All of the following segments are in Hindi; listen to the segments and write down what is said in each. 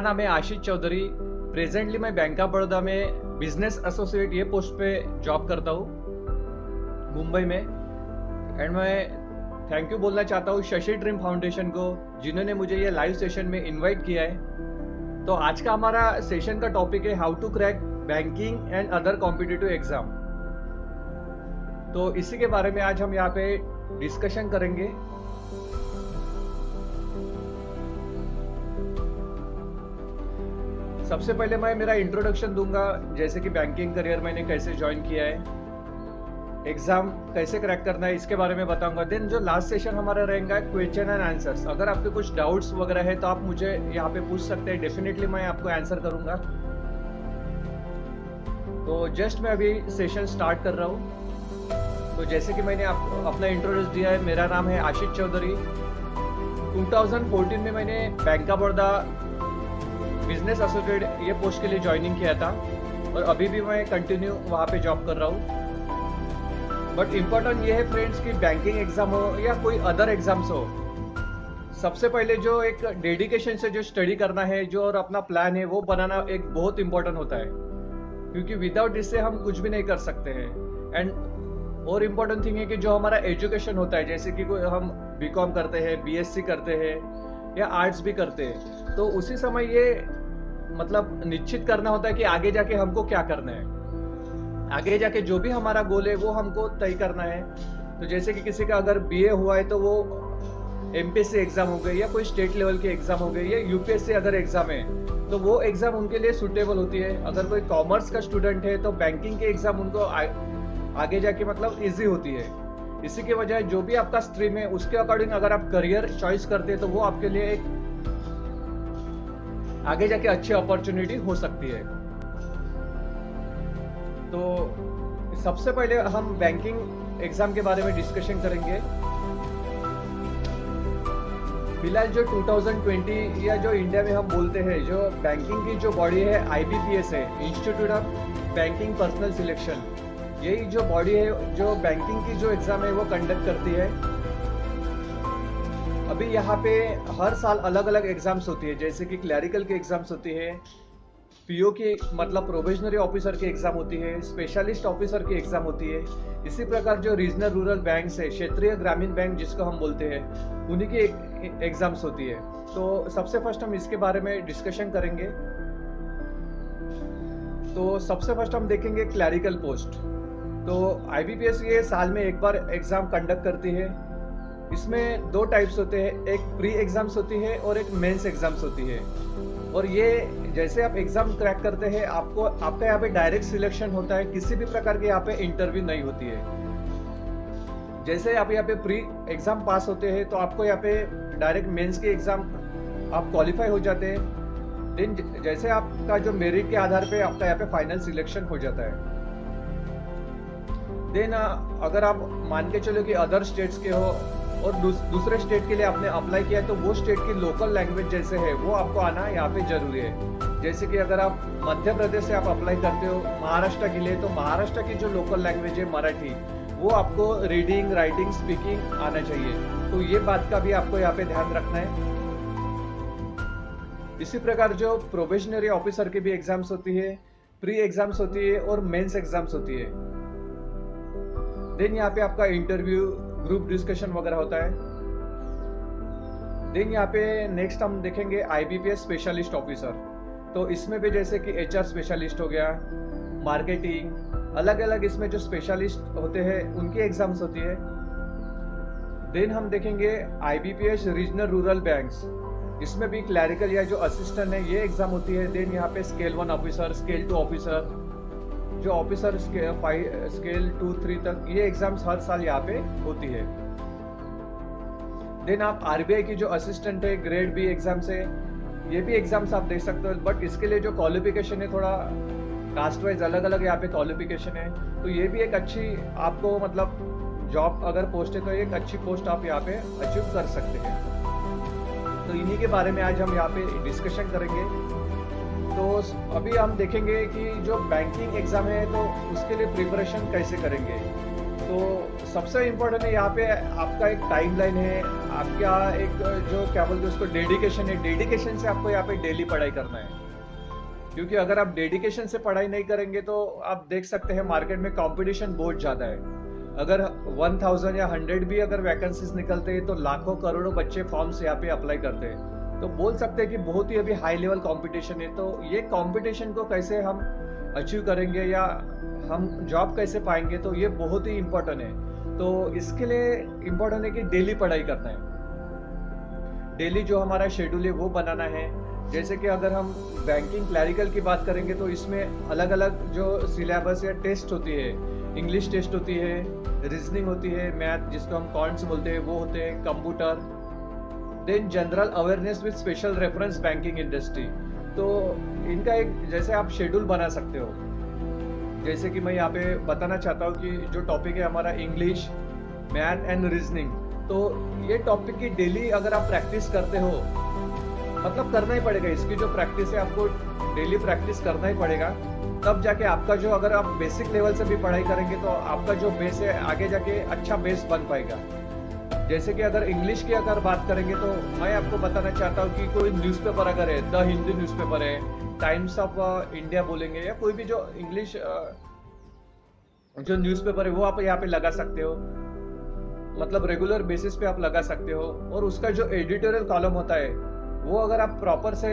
नाम है आशीष चौधरी। प्रेजेंटली मैं बैंक ऑफ बड़ौदा में बिजनेस एसोसिएट ये पोस्ट पे जॉब करता हूँ मुंबई में। एंड मैं थैंक यू बोलना चाहता हूँ शशि ड्रीम फाउंडेशन को, जिन्होंने मुझे ये लाइव सेशन में इनवाइट किया है। तो आज का हमारा सेशन का टॉपिक है how to crack banking and other competitive exam. तो इसी के बारे में आज हम यहाँ पे डिस्कशन करेंगे। सबसे पहले मैं मेरा इंट्रोडक्शन दूंगा, जैसे कि बैंकिंग करियर मैंने कैसे ज्वाइन किया है, एग्जाम कैसे क्रैक करना है, इसके बारे में बताऊंगा। देन जो लास्ट सेशन हमारा रहेगा क्वेश्चन एंड आंसर्स। अगर आपके कुछ डाउट्स वगैरह है तो आप मुझे यहाँ पे पूछ सकते हैं, डेफिनेटली मैं आपको आंसर करूंगा। तो जस्ट मैं अभी सेशन स्टार्ट कर रहा हूँ। तो जैसे कि मैंने अपना इंट्रोड्यूस दिया है, मेरा नाम है आशीष चौधरी। 2014 में मैंने bank of Baroda business associate ये पोस्ट के लिए ज्वाइनिंग किया था और अभी भी मैं कंटिन्यू वहाँ पे जॉब कर रहा हूँ। बट इम्पोर्टेंट ये है फ्रेंड्स कि बैंकिंग एग्जाम हो या कोई अदर एग्जाम्स हो, सबसे पहले जो एक डेडिकेशन से जो स्टडी करना है, जो और अपना प्लान है वो बनाना एक बहुत इंपॉर्टेंट होता है, क्योंकि विदाउट इससे हम कुछ भी नहीं कर सकते हैं। एंड और इम्पोर्टेंट थिंग है कि जो हमारा एजुकेशन होता है, जैसे कि कोई हम बीकॉम करते हैं, बीएससी करते हैं या आर्ट्स भी करते हैं, तो उसी समय ये मतलब निश्चित करना होता है कि आगे जाके हमको क्या करना है, आगे जाके जो भी हमारा गोल है वो हमको तय करना है। तो जैसे कि किसी का अगर बीए हुआ है तो वो एमपीएससी एग्जाम हो गई या कोई स्टेट लेवल के एग्जाम हो गई या यूपीएससी अगर एग्जाम है तो वो एग्जाम उनके लिए सुटेबल होती है। अगर कोई कॉमर्स का स्टूडेंट है तो बैंकिंग के एग्जाम उनको आगे जाके मतलब इजी होती है। इसी के वजह जो भी आपका स्ट्रीम है उसके अकॉर्डिंग अगर आप करियर चॉइस करते हैं तो वो आपके लिए एक आगे जाके अच्छी अपॉर्चुनिटी हो सकती है। तो सबसे पहले हम बैंकिंग एग्जाम के बारे में डिस्कशन करेंगे। फिलहाल जो 2020 या जो इंडिया में हम बोलते हैं, जो बैंकिंग की जो बॉडी है आईबीपीएस है, institute of banking personal selection, यही जो बॉडी है जो बैंकिंग की जो एग्जाम है वो कंडक्ट करती है। अभी यहाँ पे हर साल अलग अलग एग्जाम्स होती है, जैसे कि क्लैरिकल की एग्जाम्स होती है, पीओ की मतलब प्रोबेशनरी ऑफिसर की एग्जाम होती है, स्पेशलिस्ट ऑफिसर की एग्जाम होती है। इसी प्रकार जो रीजनल रूरल बैंक है, क्षेत्रीय ग्रामीण बैंक जिसको हम बोलते हैं, उन्हीं की एग्जाम्स होती है। तो सबसे फर्स्ट हम इसके बारे में डिस्कशन करेंगे। तो सबसे फर्स्ट हम देखेंगे क्लैरिकल पोस्ट। तो आईबीपीएस ये साल में एक बार एग्जाम कंडक्ट करती है। इसमें दो टाइप्स होते हैं, एक प्री एग्जाम्स होती है और एक मेंस एग्जाम्स होती है। और ये जैसे आप एग्जाम क्रैक करते हैं आपका यहाँ पे डायरेक्ट सिलेक्शन होता है, किसी भी प्रकार के यहाँ पे इंटरव्यू नहीं होती है। जैसे आप यहाँ पे प्री एग्जाम पास होते हैं तो आपको यहाँ पे डायरेक्ट मेंस के एग्जाम आप क्वालिफाई हो जाते हैं। देन जैसे आपका जो मेरिट के आधार पे आपका यहाँ पे फाइनल सिलेक्शन हो जाता है। देन अगर आप मान के चलो कि अदर स्टेट्स के हो और दूसरे स्टेट के लिए आपने अप्लाई किया है तो वो स्टेट की लोकल लैंग्वेज जैसे है वो आपको आना यहाँ पे जरूरी है। जैसे कि अगर आप मध्य प्रदेश से आप अप्लाई करते हो महाराष्ट्र के लिए, तो महाराष्ट्र की जो लोकल लैंग्वेज है मराठी, वो आपको रीडिंग राइटिंग स्पीकिंग आना चाहिए। तो ये बात का भी आपको यहाँ पे ध्यान रखना है। इसी प्रकार जो प्रोबेशनरी ऑफिसर की भी एग्जाम्स होती है, प्री एग्जाम्स होती है और मेंस एग्जाम्स होती है। देन यहाँ पे आपका इंटरव्यू, ग्रुप डिस्कशन वगैरह होता है। देन यहाँ पे नेक्स्ट हम देखेंगे आईबीपीएस स्पेशलिस्ट ऑफिसर। तो इसमें भी जैसे कि एचआर स्पेशलिस्ट हो गया, मार्केटिंग, अलग अलग इसमें जो स्पेशलिस्ट होते हैं उनकी एग्जाम्स होती है। देन हम देखेंगे आईबीपीएस रीजनल रूरल बैंक्स। इसमें भी क्लैरिकल या जो असिस्टेंट है ये एग्जाम होती है। देन यहाँ पे स्केल 1 ऑफिसर, स्केल 2 ऑफिसर, जो ऑफिसर स्केल 2-3 तक ये एग्जाम्स हर साल यहाँ पे होती है। देन आप आरबीआई की जो असिस्टेंट है ग्रेड बी एग्जाम्स है, ये भी एग्जाम्स आप दे सकते हो। बट इसके लिए जो क्वालिफिकेशन है थोड़ा कास्ट वाइज अलग अलग यहाँ पे क्वालिफिकेशन है। तो ये भी एक अच्छी आपको मतलब जॉब अगर पोस्ट है तो एक अच्छी पोस्ट आप यहाँ पे अचीव कर सकते हैं। तो इन्हीं के बारे में आज हम यहाँ पे डिस्कशन करेंगे। तो अभी हम देखेंगे कि जो बैंकिंग एग्जाम है तो उसके लिए प्रिपरेशन कैसे करेंगे। तो सबसे इम्पोर्टेंट है यहाँ पे आपका एक टाइमलाइन है, आपका एक जो क्या बोलते हैं उसको डेडिकेशन है, डेडिकेशन से आपको यहाँ पे डेली पढ़ाई करना है। क्योंकि अगर आप डेडिकेशन से पढ़ाई नहीं करेंगे तो आप देख सकते हैं मार्केट में कंपटीशन बहुत ज़्यादा है। अगर 1000 या 100 भी अगर वैकेंसीज निकलते हैं तो लाखों करोड़ों बच्चे फॉर्म्स यहाँ पे अप्लाई करते हैं। तो बोल सकते हैं कि बहुत ही अभी हाई लेवल कंपटीशन है। तो ये कंपटीशन को कैसे हम अचीव करेंगे या हम जॉब कैसे पाएंगे, तो ये बहुत ही इम्पोर्टेंट है। तो इसके लिए इम्पोर्टेंट है कि डेली पढ़ाई करना है। डेली जो हमारा शेड्यूल है वो बनाना है। जैसे कि अगर हम बैंकिंग क्लैरिकल की बात करेंगे तो इसमें अलग अलग जो सिलेबस या टेस्ट होती है, इंग्लिश टेस्ट होती है, रीजनिंग होती है, मैथ जिसको हम कॉन्ट्स बोलते हैं वो होते हैं, computer, then general awareness with special reference banking industry. तो इनका एक जैसे आप शेड्यूल बना सकते हो। जैसे कि मैं यहाँ पे बताना चाहता हूँ कि जो टॉपिक है हमारा इंग्लिश, मैथ एंड रीजनिंग, तो ये टॉपिक की डेली अगर आप प्रैक्टिस करते हो, मतलब करना ही पड़ेगा, इसकी जो प्रैक्टिस है आपको डेली प्रैक्टिस करना ही पड़ेगा, तब जाके आपका जो अगर आप बेसिक लेवल से भी पढ़ाई करेंगे तो आपका जो बेस है आगे जाके अच्छा बेस बन पाएगा। जैसे कि अगर इंग्लिश की अगर बात करेंगे तो मैं आपको बताना चाहता हूँ कि कोई न्यूज़पेपर अगर है, द हिंदू न्यूज़पेपर है, टाइम्स ऑफ इंडिया बोलेंगे, या कोई भी जो इंग्लिश जो न्यूज़पेपर है वो आप यहाँ पे लगा सकते हो, मतलब रेगुलर बेसिस पे आप लगा सकते हो। और उसका जो एडिटोरियल कॉलम होता है वो अगर आप प्रॉपर से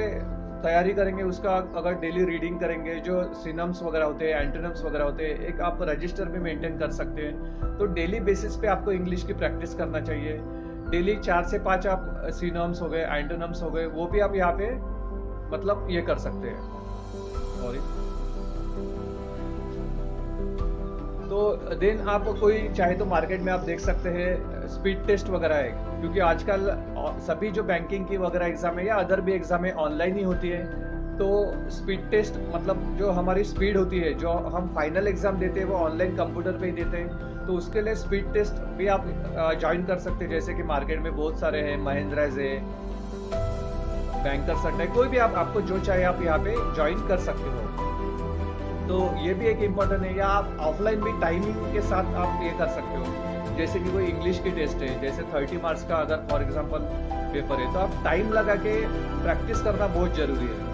तैयारी करेंगे, उसका अगर डेली रीडिंग करेंगे, जो सिनम्स वगैरह होते हैं, एंटोनिम्स वगैरह होते हैं, एक आप रजिस्टर में मेंटेन कर सकते हैं। तो डेली बेसिस पे आपको इंग्लिश की प्रैक्टिस करना चाहिए। डेली 4 से 5 आप सिनम्स हो गए, एंटोनिम्स हो गए, वो भी आप यहाँ पे मतलब ये कर सकते हैं। सॉरी। तो देन आप कोई चाहे तो मार्केट में आप देख सकते हैं स्पीड टेस्ट वगैरह है, क्योंकि आजकल सभी जो बैंकिंग की वगैरह एग्जाम है या अदर भी एग्जाम है ऑनलाइन ही होती है। तो स्पीड टेस्ट मतलब जो हमारी स्पीड होती है, जो हम फाइनल एग्जाम देते हैं वो ऑनलाइन कंप्यूटर पे ही देते हैं। तो उसके लिए स्पीड टेस्ट भी आप ज्वाइन कर सकते हैं। जैसे कि मार्केट में बहुत सारे हैं, महिंद्राज है, बैंकर्स है, कोई भी आपको जो चाहे आप यहाँ पे ज्वाइन कर सकते हो। तो ये भी एक इम्पोर्टेंट है। या आप ऑफलाइन भी टाइमिंग के साथ आप ये कर सकते हो। जैसे कि कोई इंग्लिश की टेस्ट है, जैसे 30 मार्क्स का अगर फॉर एग्जांपल पेपर है, तो आप टाइम लगा के प्रैक्टिस करना बहुत जरूरी है।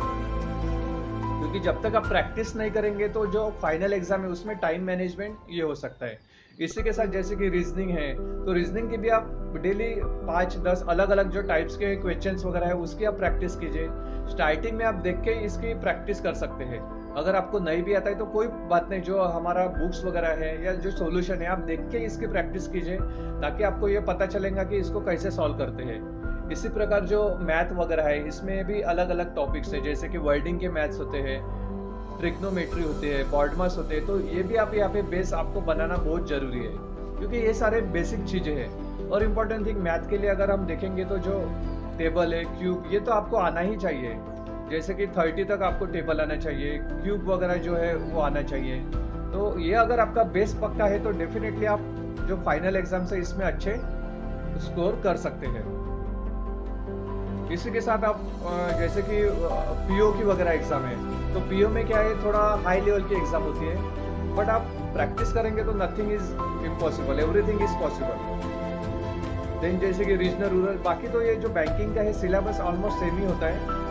क्योंकि जब तक आप प्रैक्टिस नहीं करेंगे तो जो फाइनल एग्जाम है उसमें टाइम मैनेजमेंट ये हो सकता है। इसी के साथ जैसे कि रीजनिंग है, तो रीजनिंग की भी आप डेली 5-10 अलग अलग जो टाइप्स के क्वेश्चंस वगैरह है उसकी आप प्रैक्टिस कीजिए। स्टार्टिंग में आप देख के इसकी प्रैक्टिस कर सकते हैं। अगर आपको नहीं भी आता है तो कोई बात नहीं, जो हमारा बुक्स वगैरह है या जो सॉल्यूशन है आप देख के इसकी प्रैक्टिस कीजिए, ताकि आपको ये पता चलेगा कि इसको कैसे सॉल्व करते हैं। इसी प्रकार जो मैथ वगैरह है इसमें भी अलग अलग टॉपिक्स है, जैसे कि वर्डिंग के मैथ्स होते हैं, ट्रिग्नोमेट्री होते हैं, बॉडमास होते हैं। तो ये भी आप यहाँ पे बेस आपको बनाना बहुत जरूरी है, क्योंकि ये सारे बेसिक चीजें हैं। और इम्पोर्टेंट थिंग मैथ के लिए अगर हम देखेंगे तो जो टेबल है, क्यूब, ये तो आपको आना ही चाहिए। जैसे कि 30 तक आपको टेबल आना चाहिए, क्यूब वगैरह जो है वो आना चाहिए। तो ये अगर आपका बेस पक्का है तो डेफिनेटली आप जो फाइनल एग्जाम से इसमें अच्छे स्कोर कर सकते हैं। इसी के साथ आप जैसे कि पीओ की वगैरह एग्जाम है, तो पीओ में क्या है, थोड़ा हाई लेवल की एग्जाम होती है, बट आप प्रैक्टिस करेंगे तो nothing is impossible, everything is possible. Then जैसे कि रीजनल, रूरल, बाकी तो ये जो बैंकिंग का है सिलेबस ऑलमोस्ट सेम ही होता है।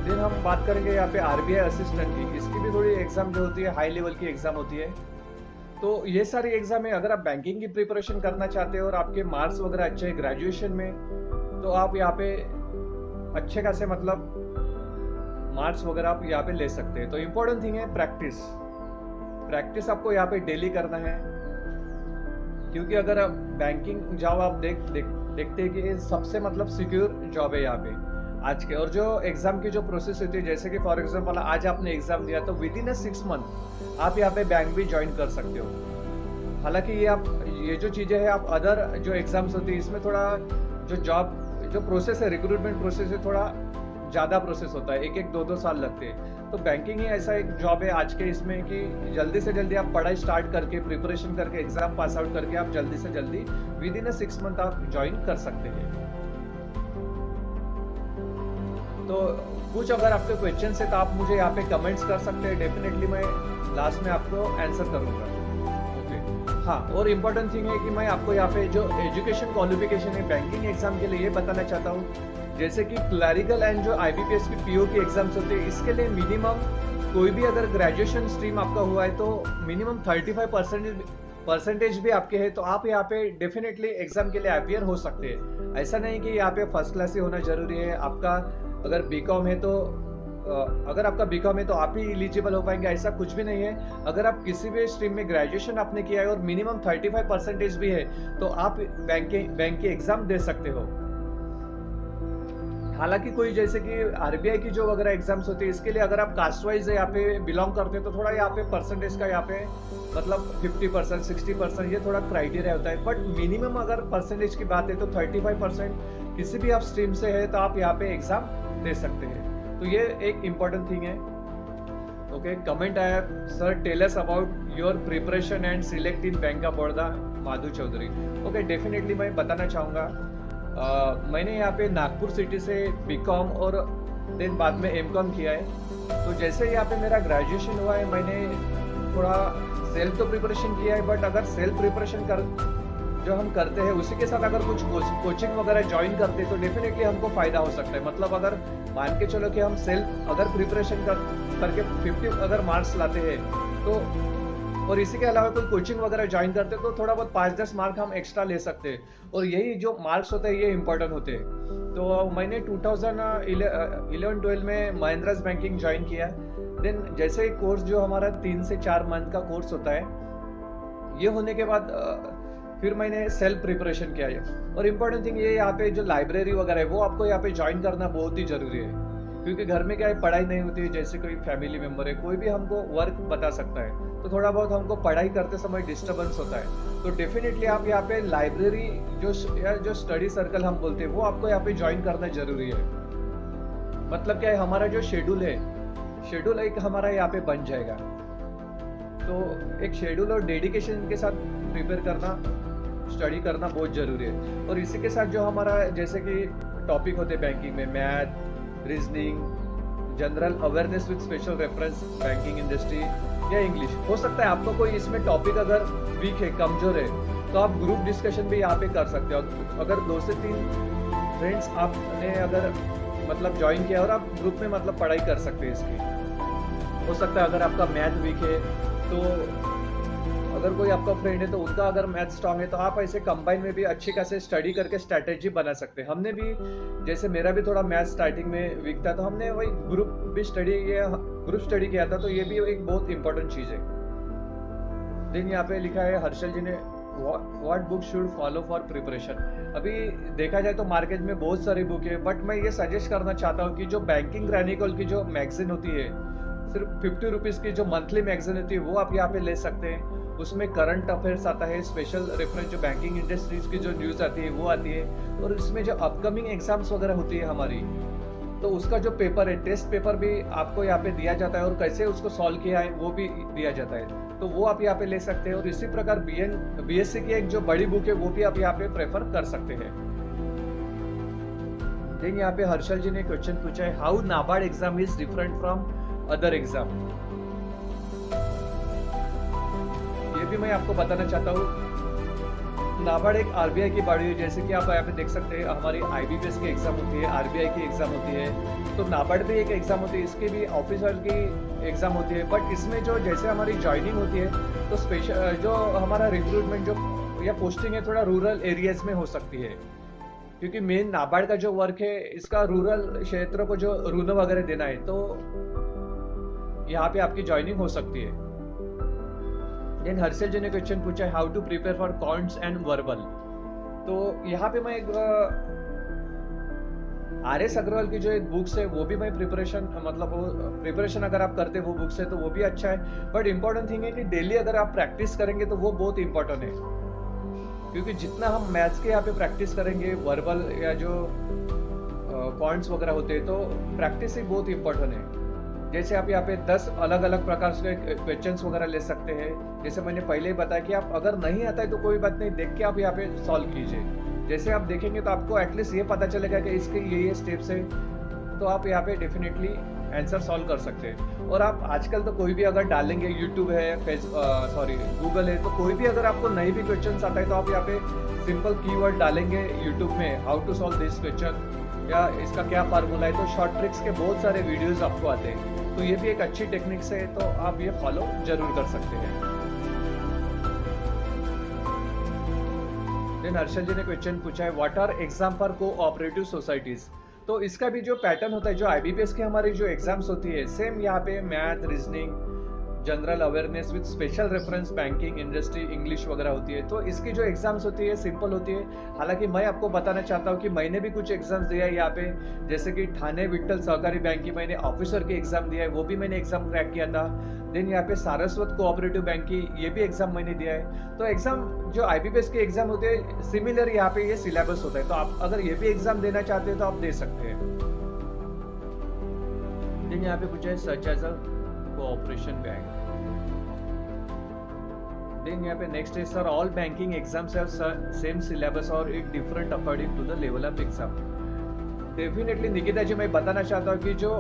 देन हम बात करेंगे यहाँ पे आरबीआई असिस्टेंट की, इसकी भी थोड़ी एग्जाम जो होती है हाई लेवल की एग्जाम होती है। तो ये सारी एग्जाम है, अगर आप बैंकिंग की प्रिपरेशन करना चाहते हो और आपके मार्क्स वगैरह अच्छे हैं ग्रेजुएशन में, तो आप यहाँ पे अच्छे खासे मतलब मार्क्स वगैरह आप यहाँ पे ले सकते हैं। तो इम्पोर्टेंट थिंग है प्रैक्टिस। प्रैक्टिस आपको यहाँ पे डेली करना है, क्योंकि अगर आप बैंकिंग जॉब आप देखते हैं कि सबसे मतलब सिक्योर जॉब है यहाँ पे आज के। और जो एग्जाम की जो प्रोसेस होती है, जैसे कि फॉर एग्जांपल आज आपने एग्जाम दिया तो विद इन 6 मंथ आप यहाँ पे बैंक भी ज्वाइन कर सकते हो। हालांकि ये जो चीजें हैं आप अदर जो एग्जाम्स होती है इसमें थोड़ा जो जॉब जो प्रोसेस है, रिक्रूटमेंट प्रोसेस है, थोड़ा ज्यादा प्रोसेस होता है, 1-2 साल लगते हैं। तो बैंकिंग ही ऐसा एक जॉब है आज के इसमें कि जल्दी से जल्दी आप पढ़ाई स्टार्ट करके प्रिपरेशन करके एग्जाम पास आउट करके आप जल्दी से जल्दी विद इन 6 मंथ आप ज्वाइन कर सकते हैं। तो कुछ अगर आपके क्वेश्चन है तो आप मुझे यहाँ पे कमेंट्स कर सकते हैं, डेफिनेटली मैं लास्ट में आपको आंसर करूंगा। ओके। हाँ, और इम्पोर्टेंट थिंग है कि मैं आपको यहाँ पे जो एजुकेशन क्वालिफिकेशन है बैंकिंग एग्जाम के लिए ये बताना चाहता हूँ। जैसे कि क्लरिकल एंड जो आईबीपीएस की पीओ की एग्जाम्स होते हैं, इसके लिए मिनिमम कोई भी अगर ग्रेजुएशन स्ट्रीम आपका हुआ है तो मिनिमम 35% भी आपके है तो आप यहाँ पे डेफिनेटली एग्जाम के लिए अपियर हो सकते हैं। ऐसा नहीं कि यहाँ पे फर्स्ट क्लास ही होना जरूरी है। आपका अगर बीकॉम है तो अगर आपका बीकॉम है तो आप ही एलिजिबल हो पाएंगे, ऐसा कुछ भी नहीं है। अगर आप किसी भी स्ट्रीम में ग्रेजुएशन आपने किया है और मिनिमम 35% भी है तो आप बैंक की एग्जाम दे सकते हो। हालांकि कोई जैसे कि आरबीआई की जो वगैरह एग्जाम्स होती है इसके लिए अगर आप कास्ट वाइज यहाँ पे बिलोंग करते हैं तो थोड़ा यहाँ पे परसेंटेज का यहाँ पे मतलब 50% 60% ये थोड़ा क्राइटेरिया होता है। बट मिनिमम अगर परसेंटेज की बात है तो 35% किसी भी आप स्ट्रीम से है तो आप यहाँ पे एग्जाम दे सकते हैं। तो ये एक इम्पोर्टेंट थिंग है। ओके, कमेंट आया sir tell us about your preparation and select in bank of Baroda Madhu Chaudhary. Okay, definitely मैं बताना चाहूँगा। मैंने यहाँ पे नागपुर सिटी से बीकॉम और देन बाद में एमकॉम किया है। तो जैसे यहाँ पे मेरा ग्रेजुएशन हुआ है मैंने थोड़ा सेल्फ तो प्रिपरेशन किया है, बट अगर सेल्फ प्रिपरेशन जो हम करते हैं उसी के साथ अगर कुछ कोचिंग वगैरह ज्वाइन करते हैं तो डेफिनेटली हमको फायदा हो सकता है। मतलब अगर मान के चलो कि हम सेल्फ अगर प्रिपरेशन करके 50 अगर मार्क्स लाते हैं तो और इसी के अलावा कोई कोचिंग वगैरह ज्वाइन करते हैं तो थोड़ा बहुत 5-10 मार्क हम एक्स्ट्रा ले सकते हैं और यही जो मार्क्स होते हैं ये इंपॉर्टेंट होते हैं। तो मैंने 2011-12 में महिंद्रास बैंकिंग ज्वाइन किया। देन जैसे कोर्स जो हमारा 3 से 4 मंथ का कोर्स होता है, ये होने के बाद फिर मैंने सेल्फ प्रिपरेशन किया है। और इम्पोर्टेंट थिंग ये यहाँ पे जो लाइब्रेरी वगैरह है वो आपको यहाँ पे ज्वाइन करना बहुत ही जरूरी है, क्योंकि घर में क्या है पढ़ाई नहीं होती है। जैसे कोई फैमिली मेंबर है कोई भी हमको वर्क बता सकता है तो थोड़ा बहुत हमको पढ़ाई करते समय डिस्टर्बेंस होता है। तो डेफिनेटली आप यहाँ पे लाइब्रेरी जो स्टडी सर्कल हम बोलते हैं वो आपको यहाँ पे ज्वाइन करना जरूरी है। मतलब क्या है हमारा जो शेड्यूल एक हमारा यहाँ पे बन जाएगा। तो एक शेड्यूल और डेडिकेशन के साथ प्रिपेयर करना स्टडी करना बहुत जरूरी है। और इसी के साथ जो हमारा जैसे कि टॉपिक होते हैं बैंकिंग में math, reasoning, general awareness with special reference banking industry या इंग्लिश, हो सकता है आपको कोई इसमें टॉपिक अगर वीक है कमजोर है तो आप ग्रुप डिस्कशन भी यहाँ पे कर सकते हो। अगर 2 से 3 फ्रेंड्स आपने अगर मतलब ज्वाइन किया और आप ग्रुप में मतलब पढ़ाई कर सकते हैं इसकी। हो सकता है अगर आपका मैथ वीक है तो अगर कोई आपका फ्रेंड है तो उनका अगर मैथ स्ट्रांग है तो आप ऐसे कंबाइन में भी अच्छी खासे स्टडी करके स्ट्रैटेजी बना सकते हैं। हमने भी जैसे मेरा भी थोड़ा मैथ स्टार्टिंग में वीक था तो हमने वही ग्रुप स्टडी किया था। तो ये भी एक बहुत इंपॉर्टेंट चीज है। देन यहाँ पे लिखा है हर्षल जी ने what book should follow for preparation. अभी देखा जाए तो मार्केट में बहुत सारी बुक है, बट मैं ये सजेस्ट करना चाहता हूँ कि जो बैंकिंग क्रॉनिकल की जो मैगजीन होती है सिर्फ 50 रुपीज की जो मंथली मैगजीन होती है वो आप यहाँ पे ले सकते हैं। उसमें करंट अफेयर्स आता है, स्पेशल रेफरेंस जो बैंकिंग इंडस्ट्रीज की जो न्यूज आती है वो आती है, और इसमें जो अपकमिंग एग्जाम्स वगैरह होती है हमारी तो उसका जो पेपर है टेस्ट पेपर भी आपको यहाँ पे दिया जाता है और कैसे उसको सॉल्व किया है वो भी दिया जाता है। तो वो आप यहाँ पे ले सकते हैं। और इसी प्रकार बीएससी की एक जो बड़ी बुक है वो भी आप यहाँ पे प्रेफर कर सकते हैं। देन यहाँ पे हर्षल जी ने क्वेश्चन पूछा है how NABARD exam is different from other exam. ये भी मैं आपको बताना चाहता हूँ। नाबार्ड एक आरबीआई की बॉडी है, जैसे कि आप यहाँ पे देख सकते हैं हमारी आईबीपीएस की एग्जाम होती है, आरबीआई की एग्जाम होती है, तो नाबार्ड भी एक एग्जाम होती है, इसकी भी ऑफिसर की एग्जाम होती है। बट इसमें जो जैसे हमारी ज्वाइनिंग होती है तो स्पेशल जो हमारा रिक्रूटमेंट जो या पोस्टिंग है थोड़ा रूरल एरियाज में हो सकती है, क्योंकि मेन नाबार्ड का जो वर्क है इसका रूरल क्षेत्रों को जो ऋण वगैरह देना है, तो यहाँ पे आपकी ज्वाइनिंग हो सकती है। देन हर्षल जी ने क्वेश्चन पूछा है how to prepare for quants and verbal. तो यहाँ पे मैं एक आर.एस. अग्रवाल की जो एक बुक्स है वो भी मैं प्रिपरेशन अगर आप करते वो बुक्स है तो वो भी अच्छा है। बट इम्पोर्टेंट थिंग है कि डेली अगर आप प्रैक्टिस करेंगे तो वो बहुत इंपॉर्टेंट है, क्योंकि जितना हम मैथ्स के यहाँ पे प्रैक्टिस करेंगे वर्बल या जो कॉन्ट्स वगैरह होते हैं तो प्रैक्टिस ही बहुत इंपॉर्टेंट है। जैसे आप यहाँ पे 10 अलग अलग प्रकार के क्वेश्चंस वगैरह ले सकते हैं। जैसे मैंने पहले ही बताया कि आप अगर नहीं आता है तो कोई बात नहीं, देख के आप यहाँ पे सॉल्व कीजिए। जैसे आप देखेंगे तो आपको एटलीस्ट ये पता चलेगा कि इसके ये स्टेप्स है, तो आप यहाँ पे डेफिनेटली आंसर सॉल्व कर सकते हैं। और आप आजकल तो कोई भी अगर डालेंगे, यूट्यूब है, गूगल है, तो कोई भी अगर आपको नई भी क्वेश्चन आता है तो आप यहाँ पे सिंपल कीवर्ड डालेंगे यूट्यूब में, how to solve this question या इसका क्या फार्मूला है, तो शॉर्ट ट्रिक्स के बहुत सारे वीडियोस आपको आते हैं। तो ये भी एक अच्छी टेक्निक्स है, तो आप ये फॉलो जरूर कर सकते हैं। देन हर्षल जी ने क्वेश्चन पूछा है, what are exam for cooperative societies. तो इसका भी जो पैटर्न होता है, जो आईबीपीएस के हमारी जो एग्जाम्स होती है, सेम यहाँ पे math, reasoning, general awareness with special reference banking, industry, English वगैरह होती है। तो इसकी जो एग्जाम्स होती है सिंपल होती है। हालांकि मैं आपको बताना चाहता हूँ कि मैंने भी कुछ एग्जाम्स दिया है यहाँ पे, जैसे कि ठाणे विट्ठल सहकारी बैंक की मैंने ऑफिसर की एग्जाम दिया है, वो भी मैंने एग्जाम क्रैक किया था। देन यहाँ पे सारस्वत कोऑपरेटिव बैंक की ये भी एग्जाम मैंने दिया है। तो एग्जाम जो आईबीपीएस के एग्जाम होते हैं सिमिलर यहाँ पे ये सिलेबस होता है, तो आप अगर ये भी एग्जाम देना चाहते हैं तो आप दे सकते हैं। देन यहाँ पे पूछा है such as a cooperation bank. Then यहाँ पे नेक्स्ट है, sir all banking exams have same syllabus और it different according to the level of exam. Definitely Nikita ji, मैं बताना चाहता हूँ कि जो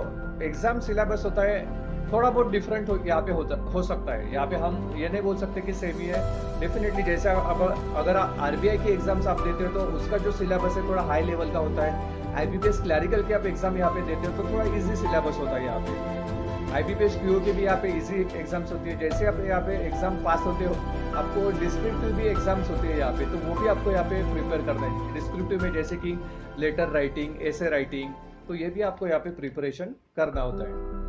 एग्जाम सिलेबस होता है थोड़ा बहुत डिफरेंट यहाँ पे हो सकता है। यहाँ पे हम ये नहीं बोल सकते कि सेम ही है। डेफिनेटली जैसे अब अगर आरबीआई की एग्जाम्स आप देते हो तो उसका जो सिलेबस है थोड़ा हाई लेवल का होता है। आईबीपीएस क्लैरिकल के आप एग्जाम यहाँ पे देते हो तो थोड़ा इजी सिलेबस होता है यहाँ पे। आईबीपीएस पीओ की भी यहाँ पे इजी एग्जाम्स होती है। जैसे आप यहाँ पे एग्जाम पास होते हो, आपको डिस्क्रिप्टिव भी एग्जाम्स होती है यहाँ पे, तो वो भी आपको यहाँ पे प्रिपेयर करना है। डिस्क्रिप्टिव में जैसे कि लेटर राइटिंग, एसे राइटिंग, तो ये भी आपको यहाँ पे प्रिपरेशन करना होता है।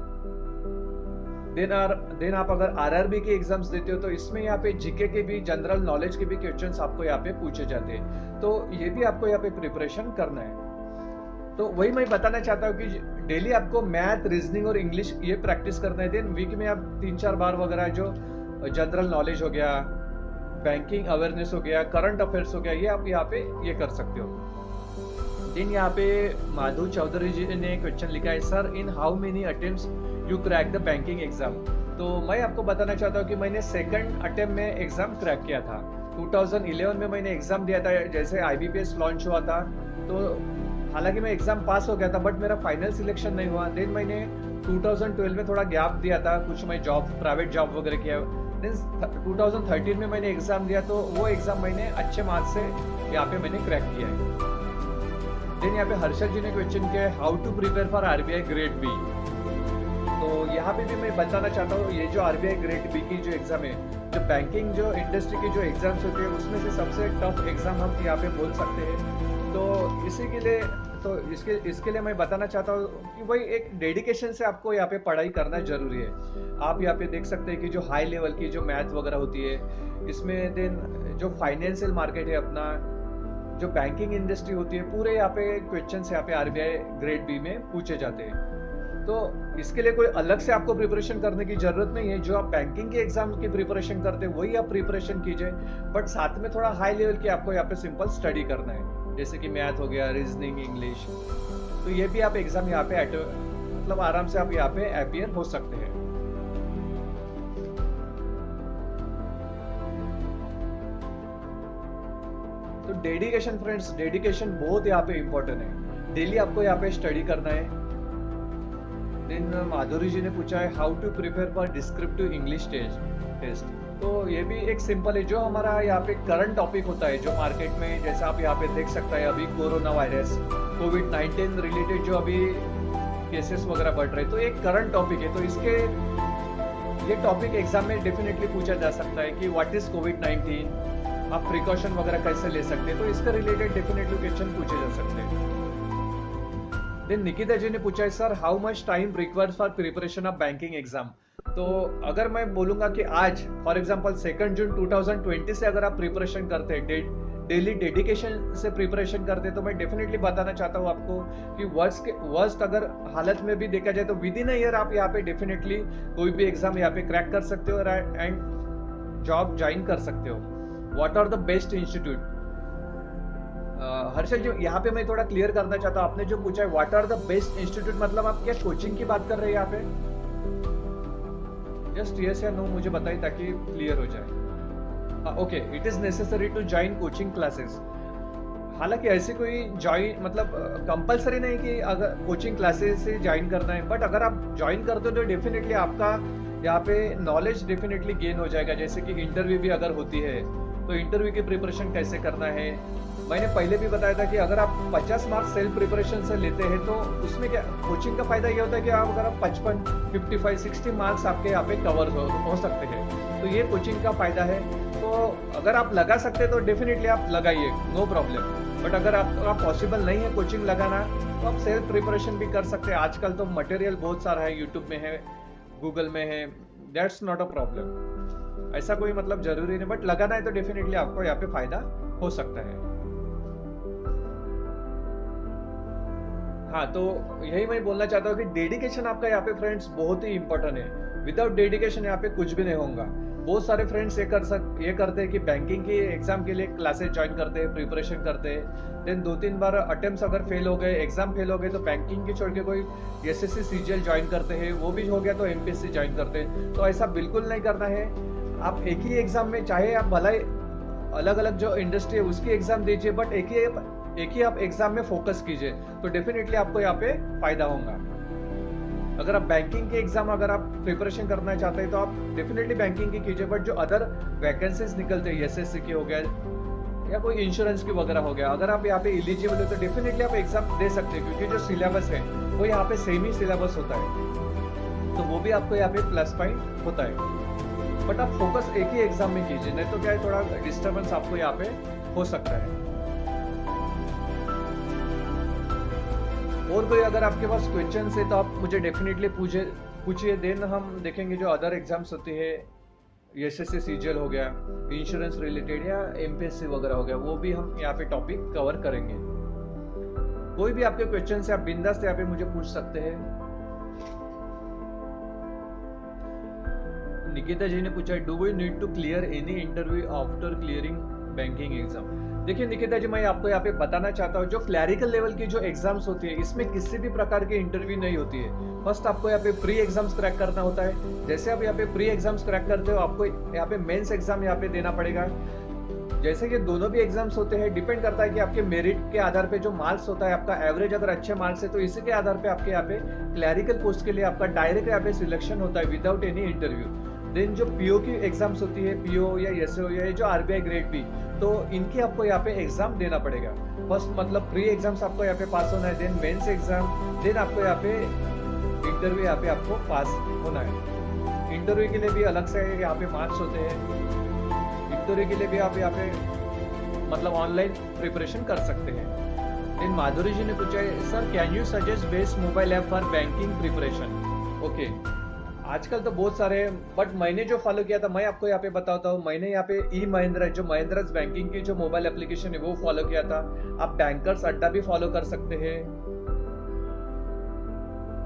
देन आप अगर आरआरबी के एग्जाम्स देते हो तो इसमें यहाँ पे जीके के भी, जनरल नॉलेज के भी क्वेश्चंस आपको यहाँ पे पूछे जाते हैं, तो ये भी आपको यहाँ पे प्रिपरेशन करना है। तो वही मैं बताना चाहता हूँ कि डेली आपको मैथ, रीजनिंग और इंग्लिश ये प्रैक्टिस करना है। देन वीक में आप 3-4 बार वगैरह जो जनरल नॉलेज हो गया, बैंकिंग अवेयरनेस हो गया, करंट अफेयर्स हो गया, ये आप यहाँ पे ये कर सकते हो। देन यहाँ पे माधु चौधरी जी ने क्वेश्चन लिखा है, sir in how many attempts you crack the banking exam. तो मैं आपको बताना चाहता हूँ कि मैंने सेकंड अटेम्प्ट में एग्जाम क्रैक किया था। 2011 में मैंने एग्जाम दिया था, जैसे आईबीपीएस लॉन्च हुआ था, तो हालांकि मैं एग्जाम पास हो गया था बट मेरा फाइनल सिलेक्शन नहीं हुआ। देन मैंने 2012 में थोड़ा गैप दिया था, कुछ मैं जॉब, प्राइवेट जॉब वगैरह किया। देन 2013 में मैंने एग्जाम दिया, तो वो एग्जाम मैंने अच्छे मार्क्स से यहाँ पे मैंने क्रैक किया है। देन यहाँ पे हर्षल जी ने क्वेश्चन किया है, how to prepare for RBI grade B. तो यहाँ पे भी मैं बताना चाहता हूँ, ये जो आरबीआई ग्रेड बी की जो एग्जाम है, जो बैंकिंग जो इंडस्ट्री की जो एग्जाम्स होती है उसमें से सबसे टफ एग्जाम हम यहाँ पे बोल सकते हैं। तो इसी के लिए इसके लिए मैं बताना चाहता हूँ कि वही एक डेडिकेशन से आपको यहाँ पे पढ़ाई करना जरूरी है। आप यहाँ पे देख सकते हैं कि जो हाई लेवल की जो मैथ वगैरह होती है इसमें, देन जो फाइनेंशियल मार्केट है अपना, जो बैंकिंग इंडस्ट्री होती है, पूरे यहाँ पे क्वेश्चन यहाँ पे आरबीआई ग्रेड बी में पूछे जाते हैं। तो इसके लिए कोई अलग से आपको प्रिपरेशन करने की जरूरत नहीं है। जो आप बैंकिंग के एग्जाम की प्रिपरेशन करते हैं वही आप प्रिपरेशन कीजिए, बट साथ में थोड़ा हाई लेवल की आपको यहाँ पे सिंपल स्टडी करना है, जैसे कि मैथ हो गया, रीजनिंग, इंग्लिश। तो ये भी आप एग्जाम यहाँ पे मतलब आराम से आप यहाँ पे अपीयर हो सकते हैं। तो डेडिकेशन फ्रेंड्स, डेडिकेशन बहुत यहाँ पे इंपॉर्टेंट है। डेली आपको यहाँ पे स्टडी करना है। देन माधुरी जी ने पूछा है, how to prepare for descriptive English test. तो ये भी एक सिंपल है, जो हमारा यहाँ पे करंट टॉपिक होता है जो मार्केट में, जैसे आप यहाँ पे देख सकते हैं अभी कोरोना वायरस, कोविड-19 रिलेटेड जो अभी केसेस वगैरह बढ़ रहे हैं, तो एक करंट टॉपिक है। तो इसके ये टॉपिक एग्जाम में डेफिनेटली पूछा जा सकता है कि व्हाट इज कोविड-19, आप प्रिकॉशन वगैरह कैसे ले सकते हैं, तो इसका रिलेटेड डेफिनेटली क्वेश्चन पूछे जा सकते हैं। देन निकिता जी ने पूछा है, sir how much time required for preparation of banking exam. तो अगर मैं बोलूंगा कि आज फॉर एग्जांपल 2 जून 2020 से अगर आप प्रिपरेशन करते हैं, डेली डेडिकेशन से प्रिपरेशन करते हैं, तो मैं डेफिनेटली बताना चाहता हूँ आपको कि वर्स्ट अगर हालत में भी देखा जाए तो विद इन अ ईयर आप यहाँ पे डेफिनेटली कोई भी एग्जाम यहाँ पे क्रैक कर सकते हो एंड जॉब ज्वाइन कर सकते हो। What are the best institute. Harshal ji, यहाँ पे मैं थोड़ा क्लियर करना चाहता हूँ, आपने जो पूछा है what are the best institute, मतलब आप क्या कोचिंग की बात कर रहे हैं यहाँ पे? जस्ट यस या नो मुझे बताइए ताकि क्लियर हो जाए। Okay, it is necessary to join coaching classes. हालांकि ऐसे कोई ज्वाइन मतलब कंपलसरी नहीं कि अगर कोचिंग क्लासेस से ज्वाइन करना है, बट अगर आप ज्वाइन करते हो तो डेफिनेटली आपका यहाँ पे नॉलेज डेफिनेटली गेन हो जाएगा। जैसे कि इंटरव्यू भी अगर होती है तो इंटरव्यू की प्रिपरेशन कैसे करना है। मैंने पहले भी बताया था कि अगर आप 50 मार्क्स सेल्फ प्रिपरेशन से लेते हैं तो उसमें क्या कोचिंग का फायदा ये होता है कि आप अगर आप 55, 55, 60 मार्क्स आपके यहाँ पे कवर हो सकते हैं, तो ये कोचिंग का फायदा है। तो अगर आप लगा सकते हैं तो डेफिनेटली आप लगाइए, नो प्रॉब्लम। बट अगर आपका पॉसिबल नहीं है कोचिंग लगाना तो आप सेल्फ प्रिपरेशन भी कर सकते हैं। आजकल तो मटेरियल बहुत सारा है, यूट्यूब में है, गूगल में है, दैट्स नॉट अ प्रॉब्लम। ऐसा कोई मतलब जरूरी नहीं, बट लगाना है तो डेफिनेटली आपको यहाँ पे फायदा हो सकता है। हाँ, तो यही मैं बोलना चाहता हूँ कि डेडिकेशन आपका यहाँ पे फ्रेंड्स बहुत ही इंपॉर्टेंट है। विदाउट डेडिकेशन यहाँ पे कुछ भी नहीं होगा। बहुत सारे फ्रेंड्स ये करते हैं कि बैंकिंग की एग्जाम के लिए क्लासेस ज्वाइन करते हैं, प्रिपरेशन करते हैं, देन 2-3 बार अटेम्प्ट्स अगर फेल हो गए, एग्जाम फेल हो गए तो बैंकिंग की छोड़ के कोई एसएससी सीजीएल ज्वाइन करते हैं, वो भी हो गया तो एमपीएससी ज्वाइन करते हैं। तो ऐसा बिल्कुल नहीं करना है। आप एक ही एग्जाम में, चाहे आप भला अलग अलग जो इंडस्ट्री है उसकी एग्जाम दीजिए, बट एक ही आप एग्जाम में फोकस कीजिए तो डेफिनेटली आपको यहाँ पे फायदा होगा। अगर आप बैंकिंग के एग्जाम अगर आप प्रिपरेशन करना चाहते हैं तो आप डेफिनेटली बैंकिंग की कीजिए, बट जो अदर वैकेंसीज निकलते हैं, एसएससी की हो गया या कोई इंश्योरेंस की वगैरह हो गया, अगर आप यहाँ पे एलिजिबल हो तो डेफिनेटली आप एग्जाम दे सकते हैं, क्योंकि जो सिलेबस है वो यहाँ पे सेम ही सिलेबस होता है, तो वो भी आपको यहाँ पे प्लस पॉइंट होता है। बट आप फोकस एक ही एग्जाम में कीजिए, नहीं तो क्या है थोड़ा डिस्टर्बेंस आपको यहाँ पे हो सकता है। और कोई अगर आपके पास क्वेश्चन है तो आप मुझे डेफिनेटली पूछिए, देन हम देखेंगे जो अदर एग्जाम्स होती है, एसएससी सीजीएल हो गया, इंश्योरेंस रिलेटेड या एमपीएससी वगैरह हो गया, वो भी हम यहाँ पे टॉपिक कवर करेंगे। कोई भी आपके क्वेश्चन है आप बिंदास यहाँ पे मुझे पूछ सकते हैं। निकिता जी ने पूछा, do we need to clear any interview after clearing banking exam. देखिए निकिता जी, मैं आपको यहाँ पे बताना चाहता हूँ, जो क्लैरिकल लेवल की जो एग्जाम्स होती है इसमें किसी भी प्रकार की इंटरव्यू नहीं होती है। फर्स्ट आपको यहाँ पे प्री एग्जाम्स क्रैक करना होता है। जैसे आप यहाँ पे प्री एग्जाम्स क्रैक करते हो, आपको यहाँ पे मेंस एग्जाम यहाँ पे देना पड़ेगा। जैसे कि दोनों भी एग्जाम्स होते हैं, डिपेंड करता है कि आपके मेरिट के आधार पे जो मार्क्स होता है, आपका एवरेज अगर अच्छे मार्क्स है तो इसी के आधार पे आपके यहाँ पे क्लैरिकल पोस्ट के लिए आपका डायरेक्ट यहाँ पे सिलेक्शन होता है विदाउट एनी इंटरव्यू। देन जो पीओ की एग्जाम्स होती है, पीओ या एसओ या जो आरबीआई ग्रेड बी, तो इनकी आपको यहाँ पे एग्जाम देना पड़ेगा। फर्स्ट मतलब प्री एग्जाम्स आपको यहाँ पे पास होना है, देन मेंस एग्जाम, देन आपको यहाँ पे इंटरव्यू यहाँ पे आपको पास होना है। इंटरव्यू के लिए भी अलग से यहाँ पे मार्क्स होते हैं। इंटरव्यू के लिए भी आप यहाँ पे मतलब ऑनलाइन प्रिपरेशन कर सकते हैं। देन माधुरी जी ने पूछा है, sir can you suggest best mobile app for banking preparation. Okay, आजकल तो बहुत सारे हैं, बट मैंने जो फॉलो किया था मैं आपको यहाँ पे बताता हूँ। मैंने यहाँ पे ई महिंद्रा, जो महिंद्रास बैंकिंग की जो मोबाइल एप्लीकेशन है वो फॉलो किया था। आप बैंकर्स अड्डा भी फॉलो कर सकते हैं।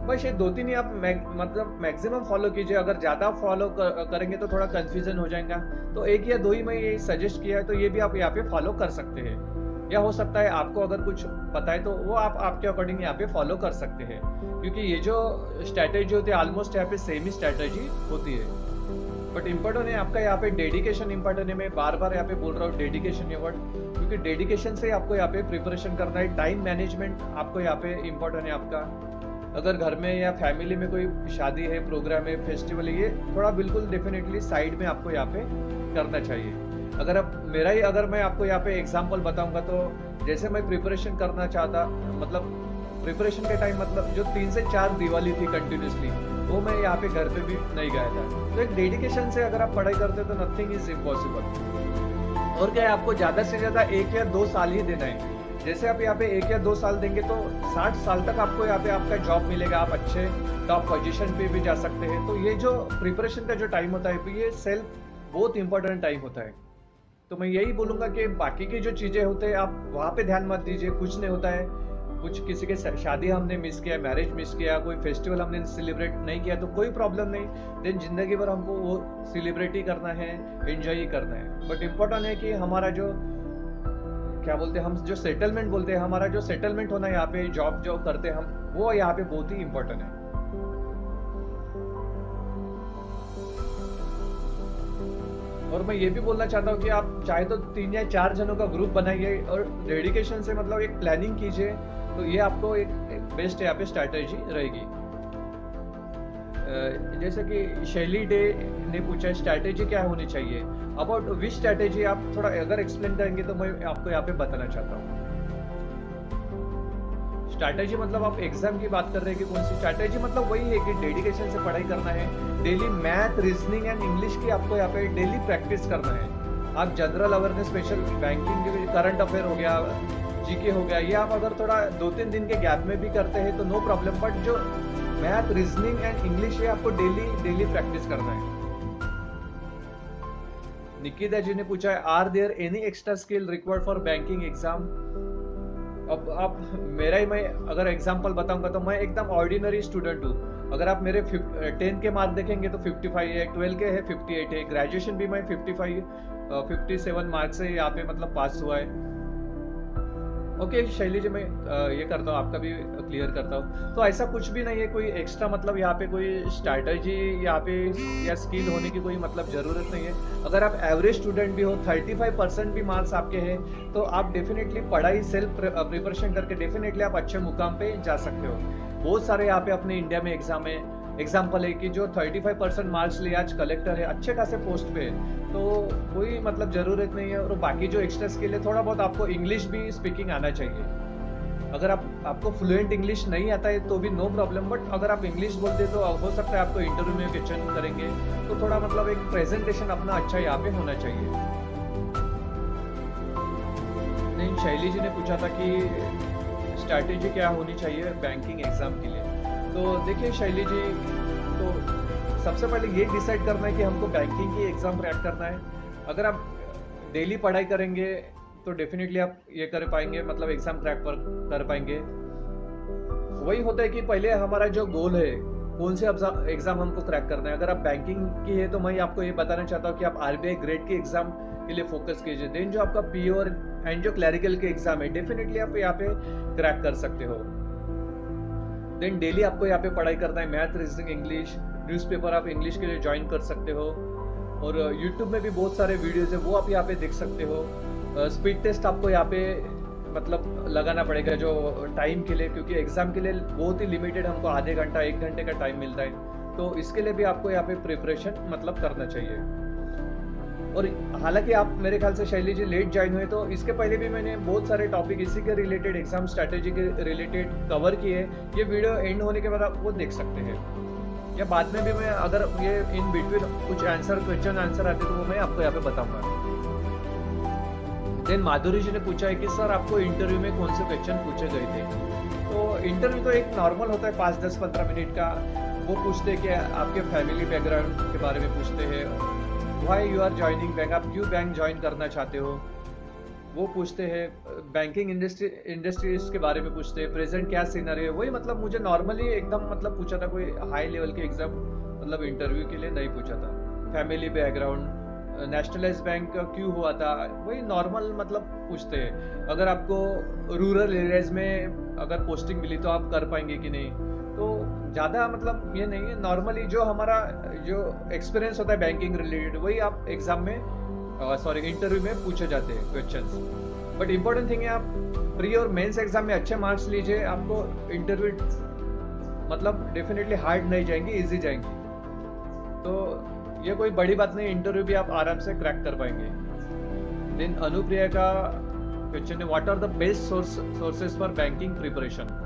बस ये 2-3 ही आप मतलब मैक्सिमम फॉलो कीजिए। अगर ज्यादा फॉलो करेंगे तो थोड़ा कंफ्यूजन हो जाएगा, तो 1 या 2 ही मैं ये सजेस्ट किया है, तो ये भी आप यहाँ पे फॉलो कर सकते हैं। या हो सकता है आपको अगर कुछ पता है तो वो आप आपके अकॉर्डिंग यहाँ पे फॉलो कर सकते हैं, क्योंकि ये जो स्ट्रैटेजी होती है ऑलमोस्ट यहाँ पे सेम ही स्ट्रैटेजी होती है। बट इम्पोर्टेंट है आपका यहाँ पे डेडिकेशन इम्पोर्टेंट है। मैं बार बार यहाँ पे बोल रहा हूँ डेडिकेशन ये वर्ड, क्योंकि डेडिकेशन से आपको यहाँ पे प्रिपरेशन करना है। टाइम मैनेजमेंट आपको यहाँ पे इम्पोर्टेंट है आपका। अगर घर में या फैमिली में कोई शादी है, प्रोग्राम है, फेस्टिवल है, ये थोड़ा बिल्कुल डेफिनेटली साइड में आपको यहाँ पे करना चाहिए। अगर अगर मैं आपको यहाँ पे एग्जांपल बताऊंगा, तो जैसे मैं प्रिपरेशन करना चाहता, मतलब प्रिपरेशन के टाइम मतलब जो 3 से 4 दिवाली थी कंटिन्यूसली, वो मैं यहाँ पे घर पे भी नहीं गया था। तो एक डेडिकेशन से अगर आप पढ़ाई करते हो तो नथिंग इज इम्पॉसिबल। और क्या है, आपको ज्यादा से ज्यादा 1 या 2 साल ही देना है। जैसे आप यहाँ पे 1 या 2 साल देंगे तो 60 साल तक आपको यहाँ पे आपका जॉब मिलेगा, आप अच्छे टॉप पोजीशन पे भी जा सकते हैं। तो ये जो प्रिपरेशन का जो टाइम होता है, ये सेल्फ बहुत इंपॉर्टेंट टाइम होता है। तो मैं यही बोलूंगा कि बाकी की जो चीजें होते हैं आप वहां पे ध्यान मत दीजिए। कुछ नहीं होता है, कुछ किसी के शादी हमने मिस किया, मैरिज मिस किया, कोई फेस्टिवल हमने सेलिब्रेट नहीं किया तो कोई प्रॉब्लम नहीं। देन जिंदगी भर हमको वो सेलिब्रेट ही करना है, एंजॉय ही करना है। बट इम्पोर्टेंट है कि हमारा जो क्या बोलते हैं, हम जो सेटलमेंट बोलते हैं, हमारा जो सेटलमेंट होना है यहाँ पे, जॉब जो करते हैं हम, वो यहाँ पे बहुत ही इम्पोर्टेंट है। तो और मैं ये भी बोलना चाहता हूँ कि आप चाहे तो 3 या 4 जनों का ग्रुप बनाइए और डेडिकेशन से मतलब एक प्लानिंग कीजिए, तो ये आपको एक बेस्ट यहाँ पे स्ट्रैटेजी रहेगी। जैसे कि शैली डे ने पूछा स्ट्रैटेजी क्या होनी चाहिए, अबाउट विच स्ट्रैटेजी आप थोड़ा अगर एक्सप्लेन करेंगे तो मैं आपको यहाँ पे बताना चाहता हूँ। स्ट्रैटेजी मतलब आप एग्जाम की बात कर रहे हैं कि कौन सी स्ट्रैटेजी, मतलब वही है कि डेडिकेशन से पढ़ाई करना है, daily math reasoning and English की आपको यहाँ पे डेली प्रैक्टिस करना है। आप general awareness, special banking, current affair हो गया, जीके हो गया, ये आप अगर थोड़ा 2-3 दिन के गैप में भी करते हैं तो नो प्रॉब्लम, बट जो मैथ रीजनिंग एंड इंग्लिश है आपको डेली प्रैक्टिस करना है। निकिता जी ने पूछा है are there any extra skill required for banking exam. अब आप मेरा ही मैं अगर एग्जांपल बताऊंगा तो मैं एकदम ऑर्डिनरी स्टूडेंट हूँ। अगर आप मेरे 10 के मार्क देखेंगे तो 55 है, 12 के है 58 है, ग्रेजुएशन भी मैं 57 मार्क्स से यहाँ पे मतलब पास हुआ है। ओके शैली जी, मैं ये करता हूँ, आपका भी क्लियर करता हूँ। तो ऐसा कुछ भी नहीं है, कोई एक्स्ट्रा मतलब यहाँ पे कोई स्ट्रैटेजी यहाँ पे या स्किल होने की कोई मतलब ज़रूरत नहीं है। अगर आप एवरेज स्टूडेंट भी हो, 35% भी मार्क्स आपके हैं, तो आप डेफिनेटली पढ़ाई सेल्फ प्रिपरेशन करके डेफिनेटली आप अच्छे मुकाम पे जा सकते हो। बहुत सारे यहाँ पे अपने इंडिया में एग्जाम है, एग्जाम्पल है कि जो 35% मार्क्स लिए आज कलेक्टर है, अच्छे खासे पोस्ट पे है, तो कोई मतलब जरूरत नहीं है। और बाकी जो एक्स्ट्रा स्किल है, थोड़ा बहुत आपको इंग्लिश भी स्पीकिंग आना चाहिए। अगर आपको फ्लुएंट इंग्लिश नहीं आता है तो भी नो प्रॉब्लम, बट अगर आप इंग्लिश बोलते तो हो सकता है आपको इंटरव्यू में क्वेश्चन करेंगे, तो थोड़ा मतलब एक प्रेजेंटेशन अपना अच्छा यहाँ पे होना चाहिए। नहीं, शैली जी ने पूछा था कि स्ट्रैटेजी क्या होनी चाहिए बैंकिंग एग्जाम के लिए। तो देखिए शैली जी, तो सबसे पहले ये डिसाइड करना है कि हमको बैंकिंग की एग्जाम क्रैक करना है। अगर आप डेली पढ़ाई करेंगे तो डेफिनेटली आप ये कर पाएंगे, मतलब एग्जाम क्रैक कर पाएंगे। वही होता है कि पहले हमारा जो गोल है, कौन से एग्जाम हमको क्रैक करना है। अगर आप बैंकिंग की है तो मैं आपको ये बताना चाहता हूँ कि आप आरबीआई ग्रेड की एग्जाम के लिए फोकस कीजिए। देन जो आपका पीओ एंड जो क्लरिकल के एग्जाम है, डेफिनेटली आप यहाँ पे क्रैक कर सकते हो। देन डेली आपको यहाँ पे पढ़ाई करना है, मैथ रीजनिंग इंग्लिश, न्यूज़पेपर आप इंग्लिश के लिए ज्वाइन कर सकते हो, और यूट्यूब में भी बहुत सारे वीडियोज है वो आप यहाँ पे देख सकते हो। स्पीड टेस्ट आपको यहाँ पे मतलब लगाना पड़ेगा जो टाइम के लिए, क्योंकि एग्जाम के लिए बहुत ही लिमिटेड हमको आधे घंटा 1 घंटे का टाइम मिलता है, तो इसके लिए भी आपको यहाँ पे प्रिपरेशन मतलब करना चाहिए। और हालांकि आप मेरे ख्याल से शैली जी लेट ज्वाइन हुए, तो इसके पहले भी मैंने बहुत सारे टॉपिक इसी के रिलेटेड, एग्जाम स्ट्रैटेजी के रिलेटेड कवर किए। ये वीडियो एंड होने के बाद आप वो देख सकते हैं, या बाद में भी मैं अगर ये इन बिटवीन कुछ क्वेश्चन आंसर आते तो वो मैं आपको यहाँ पे बताऊंगा। देन माधुरी जी ने पूछा है कि सर आपको इंटरव्यू में कौन से क्वेश्चन पूछे गए थे। तो इंटरव्यू तो एक नॉर्मल होता है 5, 10, 15 मिनट का। वो पूछते हैं कि आपके फैमिली बैकग्राउंड के बारे में पूछते हैं, why you are joining bank, आप क्यों बैंक ज्वाइन करना चाहते हो, वो पूछते हैं। बैंकिंग इंडस्ट्रीज के बारे में पूछते हैं, प्रेजेंट क्या सिनेरियो है। वही मतलब मुझे नॉर्मली एकदम मतलब पूछा था, कोई हाई लेवल के एग्जाम मतलब इंटरव्यू के लिए नहीं पूछा था। फैमिली बैकग्राउंड, नेशनलाइज बैंक क्यों हुआ था, वही नॉर्मल मतलब पूछते हैं। अगर आपको रूरल एरियाज में अगर पोस्टिंग मिली तो आप कर पाएंगे कि नहीं, तो ज़्यादा मतलब ये नहीं है। नॉर्मली जो हमारा जो एक्सपीरियंस होता है बैंकिंग रिलेटेड, वही आप एग्जाम में इंटरव्यू में पूछे जाते हैं क्वेश्चंस। बट इम्पोर्टेंट थिंग है आप प्री और मेंस एग्जाम में अच्छे मार्क्स लीजिए, आपको इंटरव्यू मतलब डेफिनेटली हार्ड नहीं जाएंगी, इजी जाएंगी। तो ये कोई बड़ी बात नहीं, इंटरव्यू भी आप आराम से क्रैक कर पाएंगे। देन अनुप्रिया का क्वेश्चन है what are the best sources for banking preparation.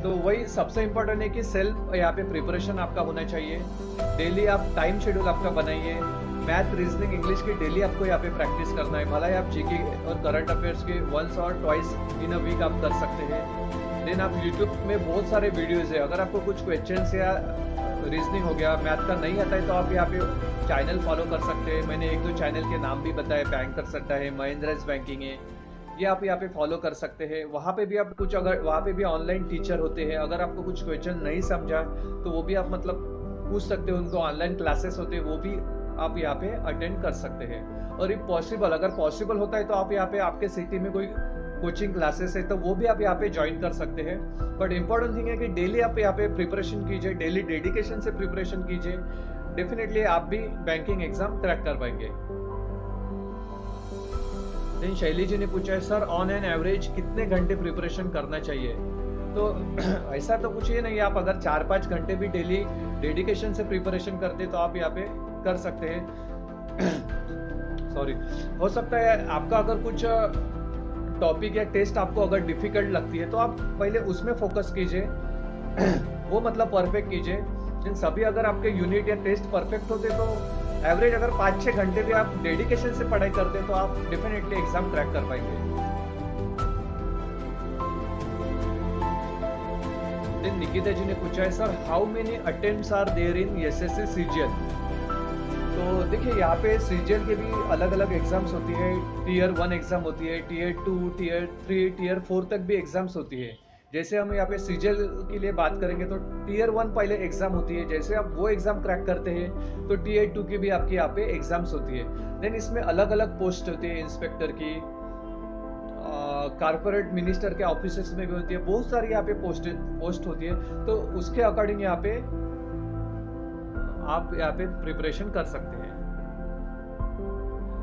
तो वही सबसे इम्पोर्टेंट है कि सेल्फ यहाँ पे प्रिपरेशन आपका होना चाहिए। डेली आप टाइम शेड्यूल आपका बनाइए, मैथ रीजनिंग इंग्लिश की डेली आपको यहाँ पे प्रैक्टिस करना है। भला ही आप जीके और करंट अफेयर्स के वंस और ट्वाइस इन अ वीक आप कर सकते हैं। देन आप यूट्यूब में बहुत सारे वीडियोज है, अगर आपको कुछ क्वेश्चन या रीजनिंग हो गया, मैथ का नहीं आता है, तो आप यहाँ पे चैनल फॉलो कर सकते हैं। मैंने 1-2 चैनल के नाम भी बताए, बैंक कर सकता है, महिंद्राज बैंकिंग है, ये आप यहाँ पे फॉलो कर सकते हैं। वहाँ पे भी आप कुछ, अगर वहाँ पे भी ऑनलाइन टीचर होते हैं, अगर आपको कुछ क्वेश्चन नहीं समझा तो वो भी आप मतलब पूछ सकते हो, उनको ऑनलाइन क्लासेस होते हैं, वो भी आप यहाँ पे अटेंड कर सकते हैं। और इफ पॉसिबल, अगर पॉसिबल होता है तो आप यहाँ पे आपके सिटी में कोई कोचिंग क्लासेस है तो वो भी आप यहाँ पे ज्वाइन कर सकते हैं। बट इम्पोर्टेंट थिंग है कि डेली आप यहाँ पे प्रिपरेशन कीजिए, डेली डेडिकेशन से प्रिपरेशन कीजिए। डेफिनेटली आप भी बैंकिंग एग्जाम क्रैक कर पाएंगे। देन शैली जी ने पूछा है सर ऑन एन एवरेज कितने घंटे प्रिपरेशन करना चाहिए? तो ऐसा तो कुछ ही नहीं, आप अगर 4-5 घंटे भी डेली डेडिकेशन से प्रिपरेशन करते तो आप यहाँ पे कर सकते हैं। सॉरी, हो सकता है आपका अगर कुछ टॉपिक या टेस्ट आपको अगर डिफिकल्ट लगती है तो आप पहले उसमें फोकस कीजिए। वो मतलब परफेक्ट कीजिए। लेकिन सभी अगर आपके यूनिट या टेस्ट परफेक्ट होते तो एवरेज अगर 5-6 घंटे भी आप डेडिकेशन से पढ़ाई करते तो आप डेफिनेटली एग्जाम क्रैक कर पाएंगे। देन निकिता जी ने पूछा है sir how many attempts are there in SSC CGL? तो देखिए यहाँ पे सीजीएल के भी अलग अलग एग्जाम्स होती है। टीयर 1 एग्जाम होती है, टीयर 2, टीयर 3, टीयर 4 तक भी एग्जाम्स होती है। जैसे हम यहाँ पे सीजीएल के लिए बात करेंगे तो टीयर 1 पहले एग्जाम होती है, जैसे आप वो एग्जाम क्रैक करते हैं तो टीयर 2 की भी आपकी यहाँ पे एग्जाम्स होती है। देन इसमें अलग अलग पोस्ट होती है, इंस्पेक्टर की, कारपोरेट मिनिस्टर के ऑफिसेस में भी होती है, बहुत सारी यहाँ पे पोस्ट होती है। तो उसके अकॉर्डिंग यहाँ पे आप यहाँ पे प्रिपरेशन कर सकते हैं।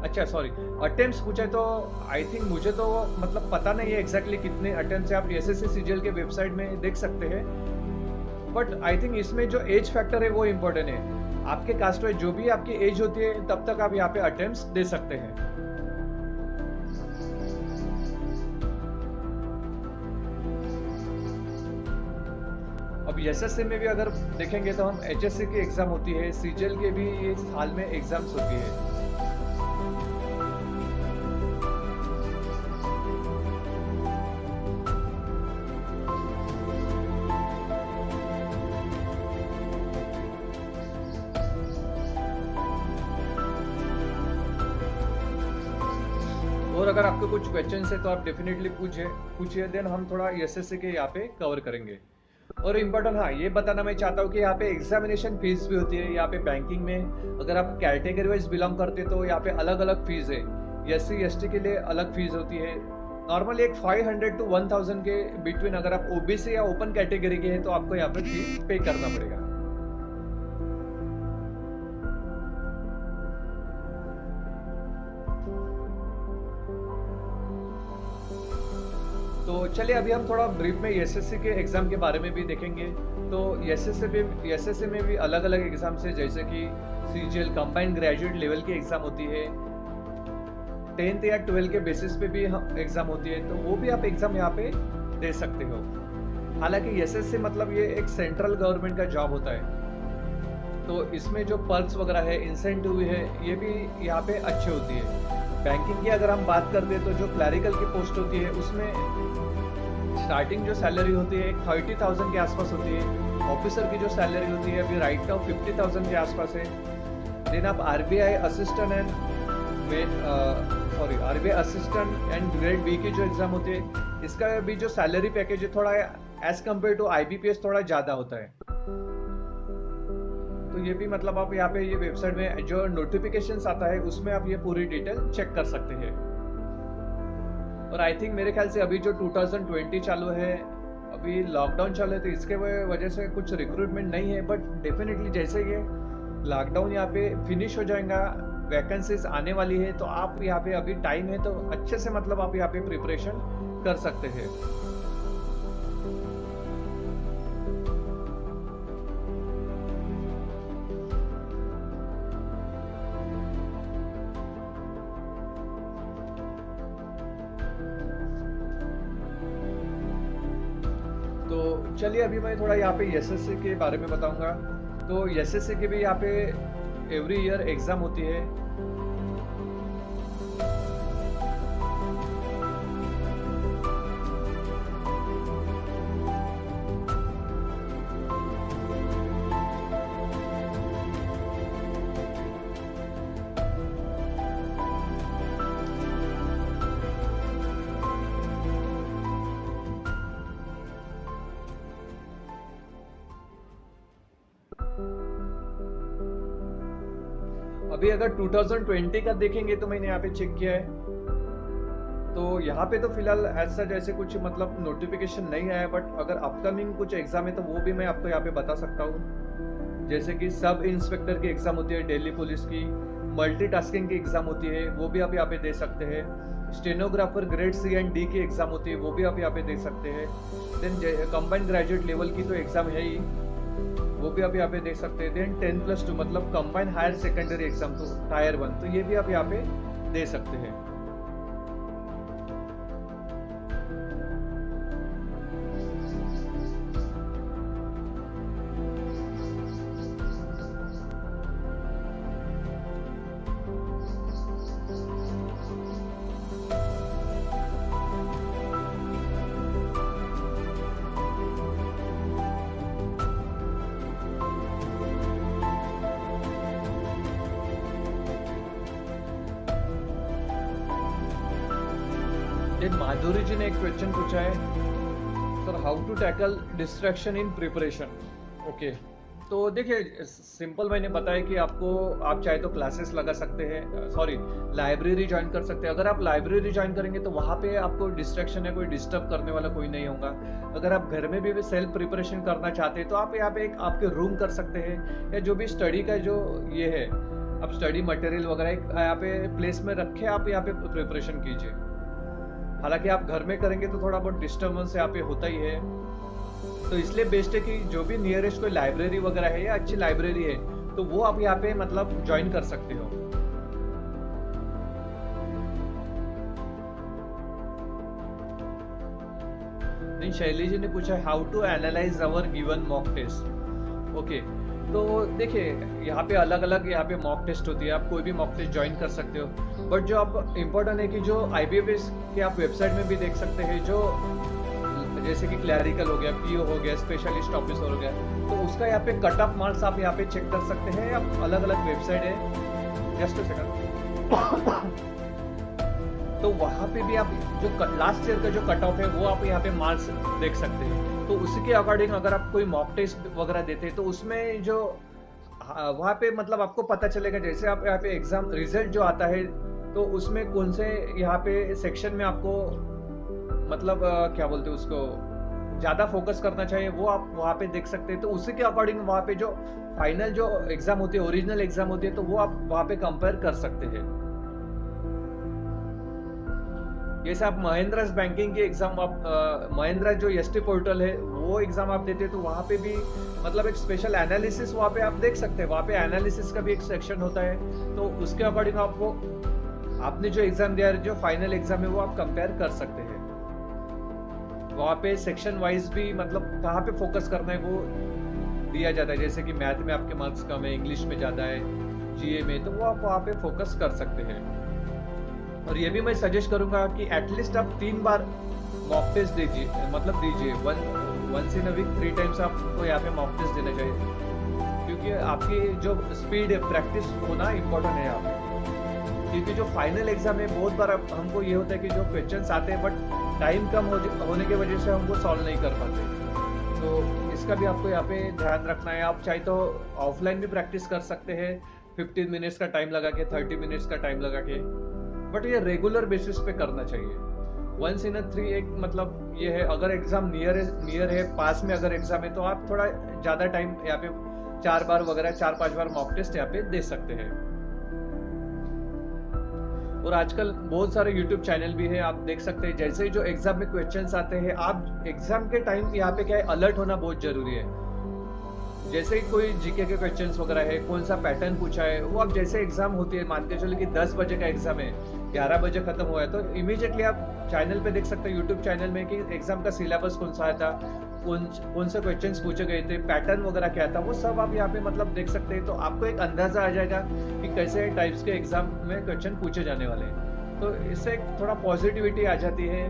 अच्छा सॉरी, अटेम्प्ट्स पूछे तो आई थिंक मुझे तो मतलब पता नहीं है एग्जैक्टली कितने अटेम्प्ट्स है, आप एसएससी सीजीएल के वेबसाइट में देख सकते हैं। बट आई थिंक इसमें जो एज फैक्टर है वो इम्पोर्टेंट है। आपके कास्ट में जो भी आपकी एज होती है तब तक आप यहाँ पे अटेम्प्ट्स दे सकते हैं। अब एसएससी में भी अगर देखेंगे तो हम एचएससी की एग्जाम होती है, सीजीएल के भी ये साल में एग्जाम्स होती है। और अगर आपके कुछ क्वेश्चन है तो आप डेफिनेटली पूछिए, देन हम थोड़ा एसएससी के यहाँ पे कवर करेंगे। और इम्पोर्टेंट हाँ ये बताना मैं चाहता हूँ कि यहाँ पे एग्जामिनेशन फीस भी होती है। यहाँ पे बैंकिंग में अगर आप कैटेगरी वाइज बिलोंग करते तो यहाँ पे अलग अलग फीस है। एससी एसटी के लिए अलग फीस होती है। नॉर्मली एक 500 to 1000 के बिटवीन अगर आप ओबीसी या ओपन कैटेगरी के हैं तो आपको यहाँ पे फीस पे करना पड़ेगा। तो चलिए अभी हम थोड़ा ब्रीफ में एसएससी के एग्जाम के बारे में भी देखेंगे। तो एसएससी में भी अलग अलग एग्जाम्स है, जैसे कि सीजीएल कंबाइंड ग्रेजुएट लेवल की एग्जाम होती है, 10th या 12th के बेसिस पे भी एग्जाम होती है, तो वो भी आप एग्जाम यहाँ पे दे सकते हो। हालांकि एसएससी मतलब ये एक सेंट्रल गवर्नमेंट का जॉब होता है, तो इसमें जो पर्क्स वगैरह है, इंसेंटिव है, ये भी यहाँ पे अच्छी होती है। बैंकिंग की अगर हम बात करते हैं तो जो क्लरिकल की पोस्ट होती है उसमें स्टार्टिंग जो सैलरी होती है 30,000 के आसपास होती है। ऑफिसर की जो सैलरी होती है अभी राइट नाउ 50,000 के आसपास है। देन आप RBI assistant and grade B की जो एग्जाम होती है इसका भी जो सैलरी पैकेज है थोड़ा एज कम्पेयर टू आईबीपीएस थोड़ा ज्यादा होता है। तो ये भी मतलब आप यहाँ पे ये वेबसाइट में जो नोटिफिकेशंस आता है उसमें आप ये पूरी डिटेल चेक कर सकते हैं। और आई थिंक मेरे ख्याल से अभी जो 2020 चालू है, अभी लॉकडाउन चालू है, तो इसके वजह से कुछ रिक्रूटमेंट नहीं है। बट डेफिनेटली जैसे ये लॉकडाउन यहाँ पे फिनिश हो जाएगा, वैकेंसीज आने वाली है, तो आप यहाँ पे अभी टाइम है तो अच्छे से मतलब आप यहाँ पे प्रिपरेशन कर सकते हैं। तो चलिए अभी मैं थोड़ा यहाँ पे एसएससी के बारे में बताऊंगा। तो एसएससी की भी यहाँ पे एवरी ईयर एग्जाम होती है। अभी अगर 2020 का देखेंगे तो मैंने यहाँ पे चेक किया है, तो यहाँ पे तो फिलहाल ऐसा जैसे कुछ मतलब नोटिफिकेशन नहीं आया। बट अगर अपकमिंग कुछ एग्जाम है तो वो भी मैं आपको यहाँ पे बता सकता हूँ। जैसे कि सब इंस्पेक्टर की एग्ज़ाम होती है दिल्ली पुलिस की, मल्टीटास्किंग की एग्ज़ाम होती है, वो भी आप यहाँ पे दे सकते हैं। Stenographer grade C and D की एग्ज़ाम होती है, वो भी आप यहाँ पे दे सकते हैं। देन कंबाइंड ग्रेजुएट लेवल की तो एग्ज़ाम है ही, वो भी आप यहाँ पे दे सकते हैं। देन 10+2 मतलब कंबाइंड हायर सेकेंडरी एग्ज़ाम, तो टायर 1, तो ये भी आप यहाँ पे दे सकते हैं। देन माधुरी जी ने एक क्वेश्चन पूछा है, sir how to tackle distraction in preparation. Okay, तो देखिए सिंपल मैंने बताया कि आपको, आप चाहे तो क्लासेस लगा सकते हैं, सॉरी लाइब्रेरी ज्वाइन कर सकते हैं। अगर आप लाइब्रेरी ज्वाइन करेंगे तो वहाँ पे आपको डिस्ट्रैक्शन है, कोई डिस्टर्ब करने वाला कोई नहीं होगा। अगर आप घर में भी सेल्फ प्रिपरेशन करना चाहते हैं तो आप यहाँ पे एक आपके रूम कर सकते हैं, या जो भी स्टडी का जो ये है, आप स्टडी मटेरियल वगैरह एक यहाँ पे प्लेस में रखे आप यहाँ पे प्रिपरेशन कीजिए। हालांकि आप घर में करेंगे तो थोड़ा बहुत डिस्टर्बेंस यहाँ पे होता ही है, तो इसलिए बेस्ट है कि जो भी नियरेस्ट कोई लाइब्रेरी वगैरह है या अच्छी लाइब्रेरी है तो वो आप यहाँ पे मतलब ज्वाइन कर सकते हो। नहीं, शैली जी ने पूछा है how to analyse our given mock test. Okay, तो देखिए यहाँ पे अलग अलग यहाँ पे मॉक टेस्ट होती है, आप कोई भी मॉक टेस्ट ज्वाइन कर सकते हो। बट जो आप इम्पोर्टेंट है कि जो IBFS के आप वेबसाइट में भी देख सकते हैं, जो जैसे कि क्लैरिकल हो गया, PO हो गया, स्पेशलिस्ट ऑफिसर हो गया, तो उसका यहाँ पे कट ऑफ मार्क्स आप यहाँ पे चेक कर सकते हैं। आप अलग अलग वेबसाइट है, जस्ट अ सेकंड। तो वहाँ पे भी आप जो लास्ट ईयर का जो कट ऑफ है वो आप यहाँ पे मार्क्स देख सकते हैं। तो उसी के अकॉर्डिंग अगर आप कोई मॉक टेस्ट वगैरह देते हैं तो उसमें जो वहाँ पे मतलब आपको पता चलेगा, जैसे आप यहाँ पे एग्जाम रिजल्ट जो आता है तो उसमें कौन से यहाँ पे सेक्शन में आपको मतलब क्या बोलते हैं उसको ज़्यादा फोकस करना चाहिए, वो आप वहाँ पे देख सकते हैं। तो उसी के अकॉर्डिंग वहाँ पे जो फाइनल जो एग्जाम होती है, ओरिजिनल एग्जाम होती है, तो वो आप वहाँ पे कंपेयर कर सकते हैं। जैसे आप महिंद्रा बैंकिंग की एग्जाम, आप महिंद्रा जो ST पोर्टल है वो एग्जाम आप देते हैं, तो वहाँ पे भी मतलब एक स्पेशल एनालिसिस वहाँ पे आप देख सकते हैं। वहाँ पे एनालिसिस का भी एक सेक्शन होता है, तो उसके अकॉर्डिंग आप वो आपने जो एग्जाम दिया है, जो फाइनल एग्जाम है, वो आप कंपेयर कर सकते हैं। वहाँ पे सेक्शन वाइज भी मतलब कहाँ पे फोकस करना है वो दिया जाता है। जैसे कि मैथ में आपके मार्क्स कम है, इंग्लिश में ज़्यादा है, GA में, तो वो आप वहाँ पे फोकस कर सकते हैं। और ये भी मैं सजेस्ट करूंगा कि एटलीस्ट आप 3 बार मॉक टेस्ट दीजिए, मतलब दीजिए once in a week 3 times आपको यहाँ पे मॉक टेस्ट देना चाहिए, क्योंकि आपकी जो स्पीड है, प्रैक्टिस होना इम्पोर्टेंट है यहाँ पे। क्योंकि जो फाइनल एग्जाम है बहुत बार हमको ये होता है कि जो क्वेश्चंस आते हैं बट टाइम कम होने की वजह से हमको सॉल्व नहीं कर पाते, तो इसका भी आपको यहाँ पे ध्यान रखना है। आप चाहे तो ऑफलाइन भी प्रैक्टिस कर सकते हैं, 15 मिनट्स का टाइम लगा के, 30 मिनट्स का टाइम लगा के, बट ये रेगुलर बेसिस पे करना चाहिए। वंस इन अ 3 एक मतलब ये है, अगर एग्जाम नियर है, पास में अगर एग्जाम है, तो आप थोड़ा ज़्यादा टाइम यहाँ पे 4 बार वगैरह 4-5 बार मॉक टेस्ट यहाँ पे दे सकते हैं। और आजकल बहुत सारे YouTube चैनल भी है, आप देख सकते हैं। जैसे ही जो एग्जाम में क्वेश्चंस आते हैं, आप एग्जाम के टाइम यहाँ पे क्या है, अलर्ट होना बहुत जरूरी है। जैसे ही कोई जीके के क्वेश्चंस वगैरह है, कौन सा पैटर्न पूछा है, वो आप जैसे एग्जाम होती है, मान के चलो कि 10 बजे का एग्जाम है, 11 बजे खत्म हुआ है, तो इमीडिएटली आप चैनल पे देख सकते हैं, यूट्यूब चैनल में, कि एग्जाम का सिलेबस कौन सा था, कौन से क्वेश्चंस पूछे गए थे, पैटर्न वगैरह क्या था, वो सब आप यहाँ पे मतलब देख सकते हैं। तो आपको एक अंदाजा आ जाएगा कि कैसे टाइप्स के एग्जाम में क्वेश्चन पूछे जाने वाले हैं, तो इससे एक थोड़ा पॉजिटिविटी आ जाती है।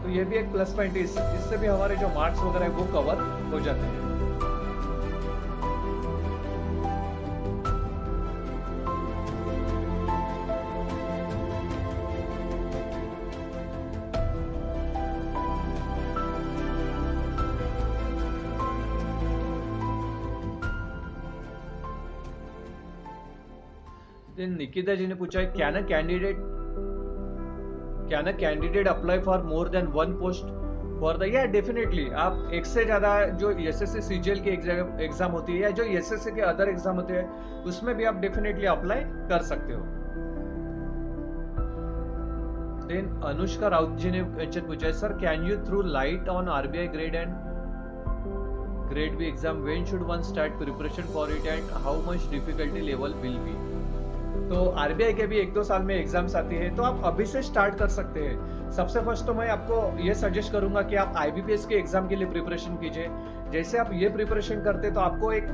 तो ये भी एक प्लस पॉइंट है, इससे भी हमारे जो मार्क्स वगैरह है वो कवर हो जाते हैं। निकिता जी ने पूछा है, can a candidate apply for more than one post for the या डेफिनेटली आप एक से ज्यादा जो एसएससी सीजीएल की एग्जाम होती है या जो एसएससी के अदर एग्जाम होते हैं उसमें भी आप डेफिनेटली अप्लाई कर सकते हो। देन अनुष्का राउत जी ने क्वेश्चन पूछा है, sir can you throw light on RBI grade and grade B exam, when should one start preparation for it and how much difficulty level will be. तो आरबीआई के भी 1-2 साल में एग्जाम्स आती है तो आप अभी से स्टार्ट कर सकते हैं। सबसे फर्स्ट तो मैं आपको ये सजेस्ट करूंगा कि आप आईबीपीएस के एग्जाम के लिए प्रिपरेशन कीजिए। जैसे आप ये प्रिपरेशन करते तो आपको एक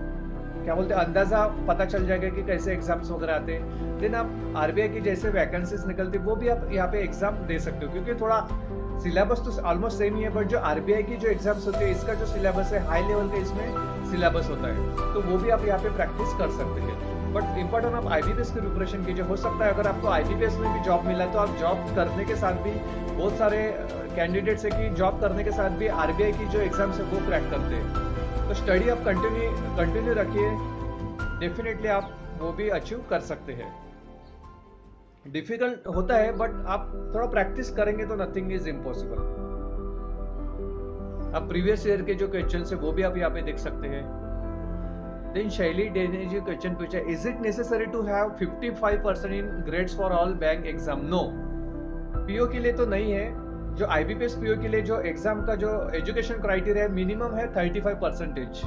क्या बोलते हैं अंदाजा पता चल जाएगा कि कैसे एग्जाम्स वगैरह आते हैं। देन आप आरबीआई की जैसे वैकेंसीज निकलती वो भी आप यहाँ पे एग्जाम दे सकते हो, क्योंकि थोड़ा सिलेबस तो ऑलमोस्ट सेम ही है, बट जो आरबीआई की जो एग्जाम्स होती है इसका जो सिलेबस है हाई लेवल का इसमें सिलेबस होता है, तो वो भी आप यहाँ पे प्रैक्टिस कर सकते हैं। बट इम्पोर्टेंट आप आईबीपीएस की प्रिपरेशन कीजिए। हो सकता है अगर आपको आईबीपीएस में भी जॉब मिला तो आप जॉब करने के साथ भी, बहुत सारे कैंडिडेट्स है कि जॉब करने के साथ भी आरबीआई की जो एग्जाम्स है वो क्रैक करते हैं। तो स्टडी आप कंटिन्यू रखिए, डेफिनेटली आप वो भी अचीव कर सकते हैं। डिफिकल्ट होता है बट आप थोड़ा प्रैक्टिस करेंगे तो नथिंग इज इम्पॉसिबल। आप प्रीवियस ईयर के जो क्वेश्चन है वो भी आप यहाँ पे देख सकते हैं। देन शैली डे ने जो क्वेश्चन पूछा, is it necessary to have 55% in grades for all bank exam? No, PO के लिए तो नहीं है। जो आईबीपीएस पीओ के लिए जो एग्जाम का जो एजुकेशन क्राइटेरिया है मिनिमम है 35%।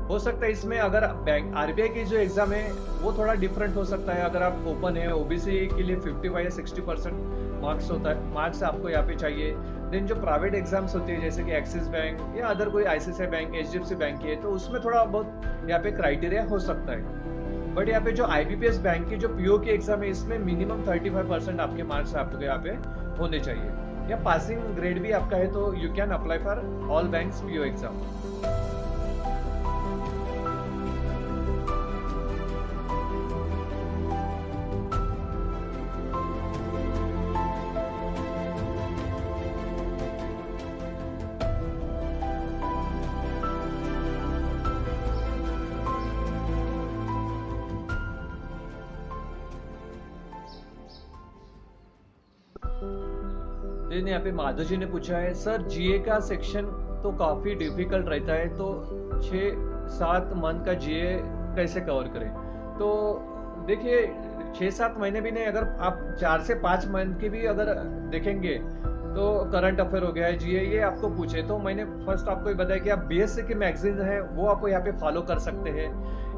हो सकता है इसमें अगर बैंक आरबीआई की जो एग्जाम है वो थोड़ा डिफरेंट हो सकता है। अगर आप ओपन है ओबीसी के लिए 55 या 60% मार्क्स होता है, मार्क्स आपको यहाँ पे चाहिए। देन जो प्राइवेट एग्जाम्स होती है जैसे कि एक्सिस बैंक या अदर कोई आईसीआईसीआई बैंक, एचडीएफसी बैंक की है, तो उसमें थोड़ा बहुत यहाँ पे क्राइटेरिया हो सकता है। बट यहाँ पे जो आईबीपीएस बैंक की जो पीओ की एग्जाम है इसमें मिनिमम 35% आपके मार्क्स आपको यहाँ पे होने चाहिए, या पासिंग ग्रेड भी आपका है तो you can apply for all banks PO exam. यहाँ पे माधव जी ने पूछा है, सर जीए का सेक्शन तो काफी डिफिकल्ट रहता है, तो 6-7 मंथ का जीए कैसे कवर करें? तो देखिए 6-7 महीने भी नहीं, अगर आप 4 से 5 मंथ की भी अगर देखेंगे तो करंट अफेयर हो गया है, जीए ये आपको पूछे तो मैंने फर्स्ट आपको ये बताया कि आप बीएससी की मैगजीन है वो आप यहाँ पे फॉलो कर सकते हैं,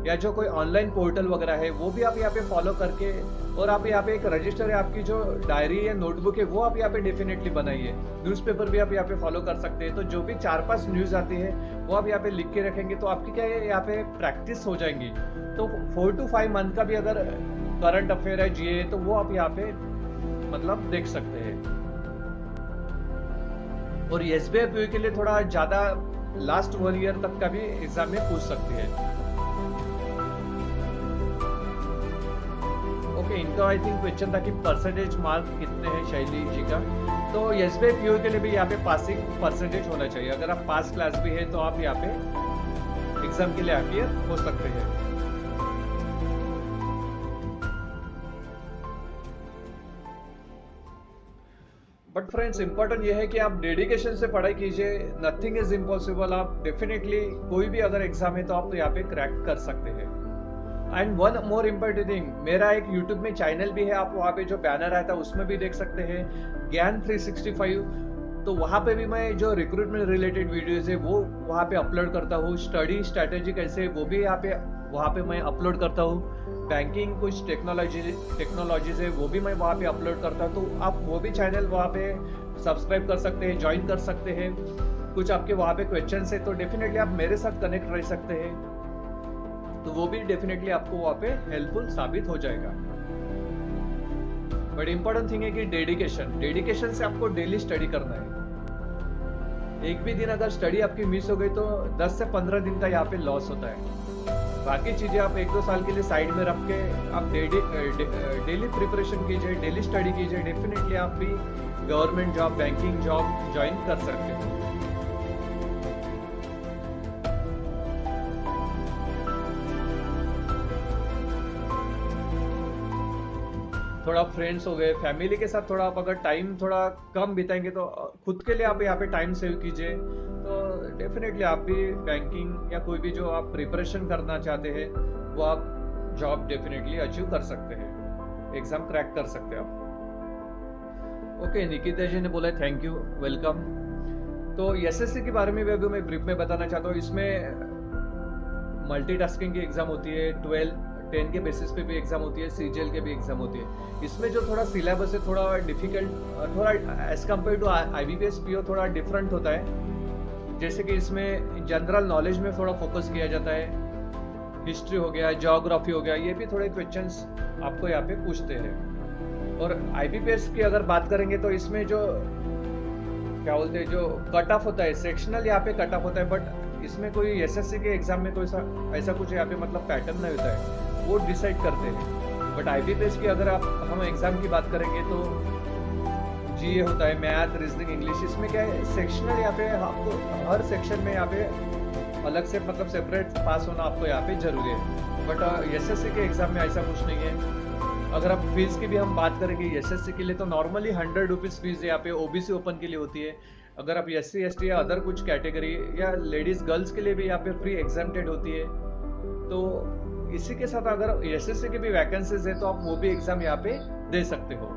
या जो कोई ऑनलाइन पोर्टल वगैरह है वो भी आप यहाँ पे फॉलो करके, और आप यहाँ पे एक रजिस्टर है आपकी जो डायरी या नोटबुक है वो आप यहाँ पे डेफिनेटली बनाइए। न्यूज़पेपर भी आप यहाँ पे फॉलो कर सकते हैं। तो जो भी 4-5 न्यूज़ आती है वो आप यहाँ पे लिख के रखेंगे तो आपकी क्या है यहाँ पे प्रैक्टिस हो जाएंगी। तो 4 to 5 मंथ का भी अगर करंट अफेयर है जीए तो वो आप यहाँ पे मतलब देख सकते हैं। और एसबीआई पीओ के लिए थोड़ा ज्यादा लास्ट 1 ईयर तक का भी एग्जाम में पूछ सकती है। ओके, इनका आई थिंक क्वेश्चन था कि परसेंटेज मार्क कितने हैं शैली जी का। तो एसबीआई पीओ के लिए भी यहाँ पे पासिंग परसेंटेज होना चाहिए। अगर आप पास क्लास भी है तो आप यहाँ पे एग्जाम के लिए अपीयर हो सकते हैं। बट फ्रेंड्स इंपॉर्टेंट ये है कि आप डेडिकेशन से पढ़ाई कीजिए, नथिंग इज इम्पॉसिबल। आप डेफिनेटली कोई भी अगर एग्जाम है तो आप यहाँ पे क्रैक कर सकते हैं। And one more important thing, मेरा एक यूट्यूब में चैनल भी है, आप वहाँ पे जो बैनर आता है उसमें भी देख सकते हैं, ज्ञान 365। तो वहाँ पे भी मैं जो रिक्रूटमेंट रिलेटेड वीडियोज है वो वहाँ पे अपलोड करता हूँ। स्टडी स्ट्रैटेजी कैसे वो भी यहाँ पे वहाँ पे मैं अपलोड करता हूँ। बैंकिंग कुछ टेक्नोलॉजीज है वो भी मैं वहाँ पे अपलोड करता हूँ। तो आप वो भी चैनल वहाँ पे सब्सक्राइब कर सकते हैं, ज्वाइन कर सकते हैं। कुछ आपके वहाँ पे क्वेश्चन है तो डेफिनेटली आप मेरे साथ कनेक्ट रह सकते हैं, तो वो भी डेफिनेटली आपको वहाँ पे हेल्पफुल साबित हो जाएगा। बट इंपॉर्टेंट थिंग है कि डेडिकेशन से आपको डेली स्टडी करना है। एक भी दिन अगर स्टडी आपकी मिस हो गई तो 10 से 15 दिन का यहाँ पे लॉस होता है। बाकी चीजें आप 1-2 साल के लिए साइड में रख के आप डेली प्रिपरेशन कीजिए, डेली स्टडी कीजिए, डेफिनेटली आप भी government job, banking job join कर सकते हैं। थोड़ा फ्रेंड्स हो गए, फैमिली के साथ थोड़ा आप अगर टाइम थोड़ा कम बिताएंगे तो खुद के लिए आप यहाँ पे टाइम सेव कीजिए, तो डेफिनेटली आप भी बैंकिंग या कोई भी जो आप प्रिपरेशन करना चाहते हैं वो आप जॉब डेफिनेटली अचीव कर सकते हैं, एग्जाम क्रैक कर सकते हैं आप। ओके, निकिता जी ने बोला थैंक यू, वेलकम। तो एसएससी के बारे में भी अभी मैं ब्रीफ में बताना चाहता हूँ। इसमें मल्टीटास्किंग की एग्जाम होती है, 10 के बेसिस पे भी एग्जाम होती है, सीजीएल के भी एग्जाम होती है। इसमें जो थोड़ा सिलेबस है थोड़ा डिफिकल्ट, थोड़ा as compare to IBPS PO थोड़ा डिफरेंट होता है। जैसे कि इसमें जनरल नॉलेज में थोड़ा फोकस किया जाता है, हिस्ट्री हो गया, ज्योग्राफी हो गया, ये भी थोड़े क्वेश्चंस आपको यहाँ पे पूछते हैं। और आईबीपीएस की अगर बात करेंगे तो इसमें जो क्या बोलते हैं, जो कट ऑफ होता है सेक्शनल यहाँ पे कट ऑफ होता है, बट इसमें कोई एसएससी के एग्जाम में कोई ऐसा कुछ यहाँ पे मतलब पैटर्न नहीं होता है, वो डिसाइड करते हैं। बट आईबीपीएस की अगर हम एग्जाम की बात करेंगे तो जीए होता है, मैथ, रीजनिंग, इंग्लिश। इसमें क्या है, सेक्शनल यहाँ पे आपको हर सेक्शन में यहाँ पे अलग से मतलब सेपरेट पास होना आपको यहाँ पे जरूरी है। बट एसएससी के एग्जाम में ऐसा कुछ नहीं है। अगर आप फीस की भी हम बात करेंगे एसएससी के लिए तो नॉर्मली 100 रुपीज फीस यहाँ पे ओबीसी ओपन के लिए होती है। अगर आप एससी एसटी या अदर कुछ कैटेगरी या लेडीज गर्ल्स के लिए भी यहाँ पे फ्री एग्जाम्प्टेड होती है। तो इसी के साथ अगर एसएससी की भी वैकेंसीज है तो आप वो भी एग्जाम यहाँ पे दे सकते हो।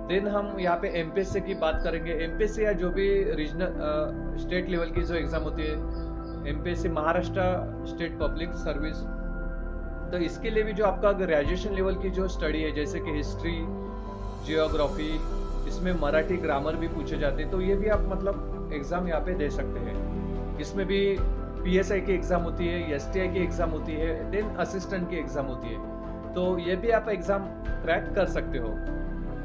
देन हम यहाँ पे एमपीएससी की बात करेंगे। एमपीएससी या जो भी रीजनल स्टेट लेवल की जो एग्जाम होती है, MPSC Maharashtra state public service, तो इसके लिए भी जो आपका ग्रेजुएशन लेवल की जो स्टडी है जैसे कि हिस्ट्री, जियोग्राफी, इसमें मराठी ग्रामर भी पूछे जाते हैं, तो ये भी आप मतलब एग्जाम यहाँ पे दे सकते हैं। इसमें भी पीएसआई की एग्जाम होती है, एसटीआई की एग्जाम होती है, देन असिस्टेंट की एग्जाम होती है, तो ये भी आप एग्जाम क्रैक कर सकते हो।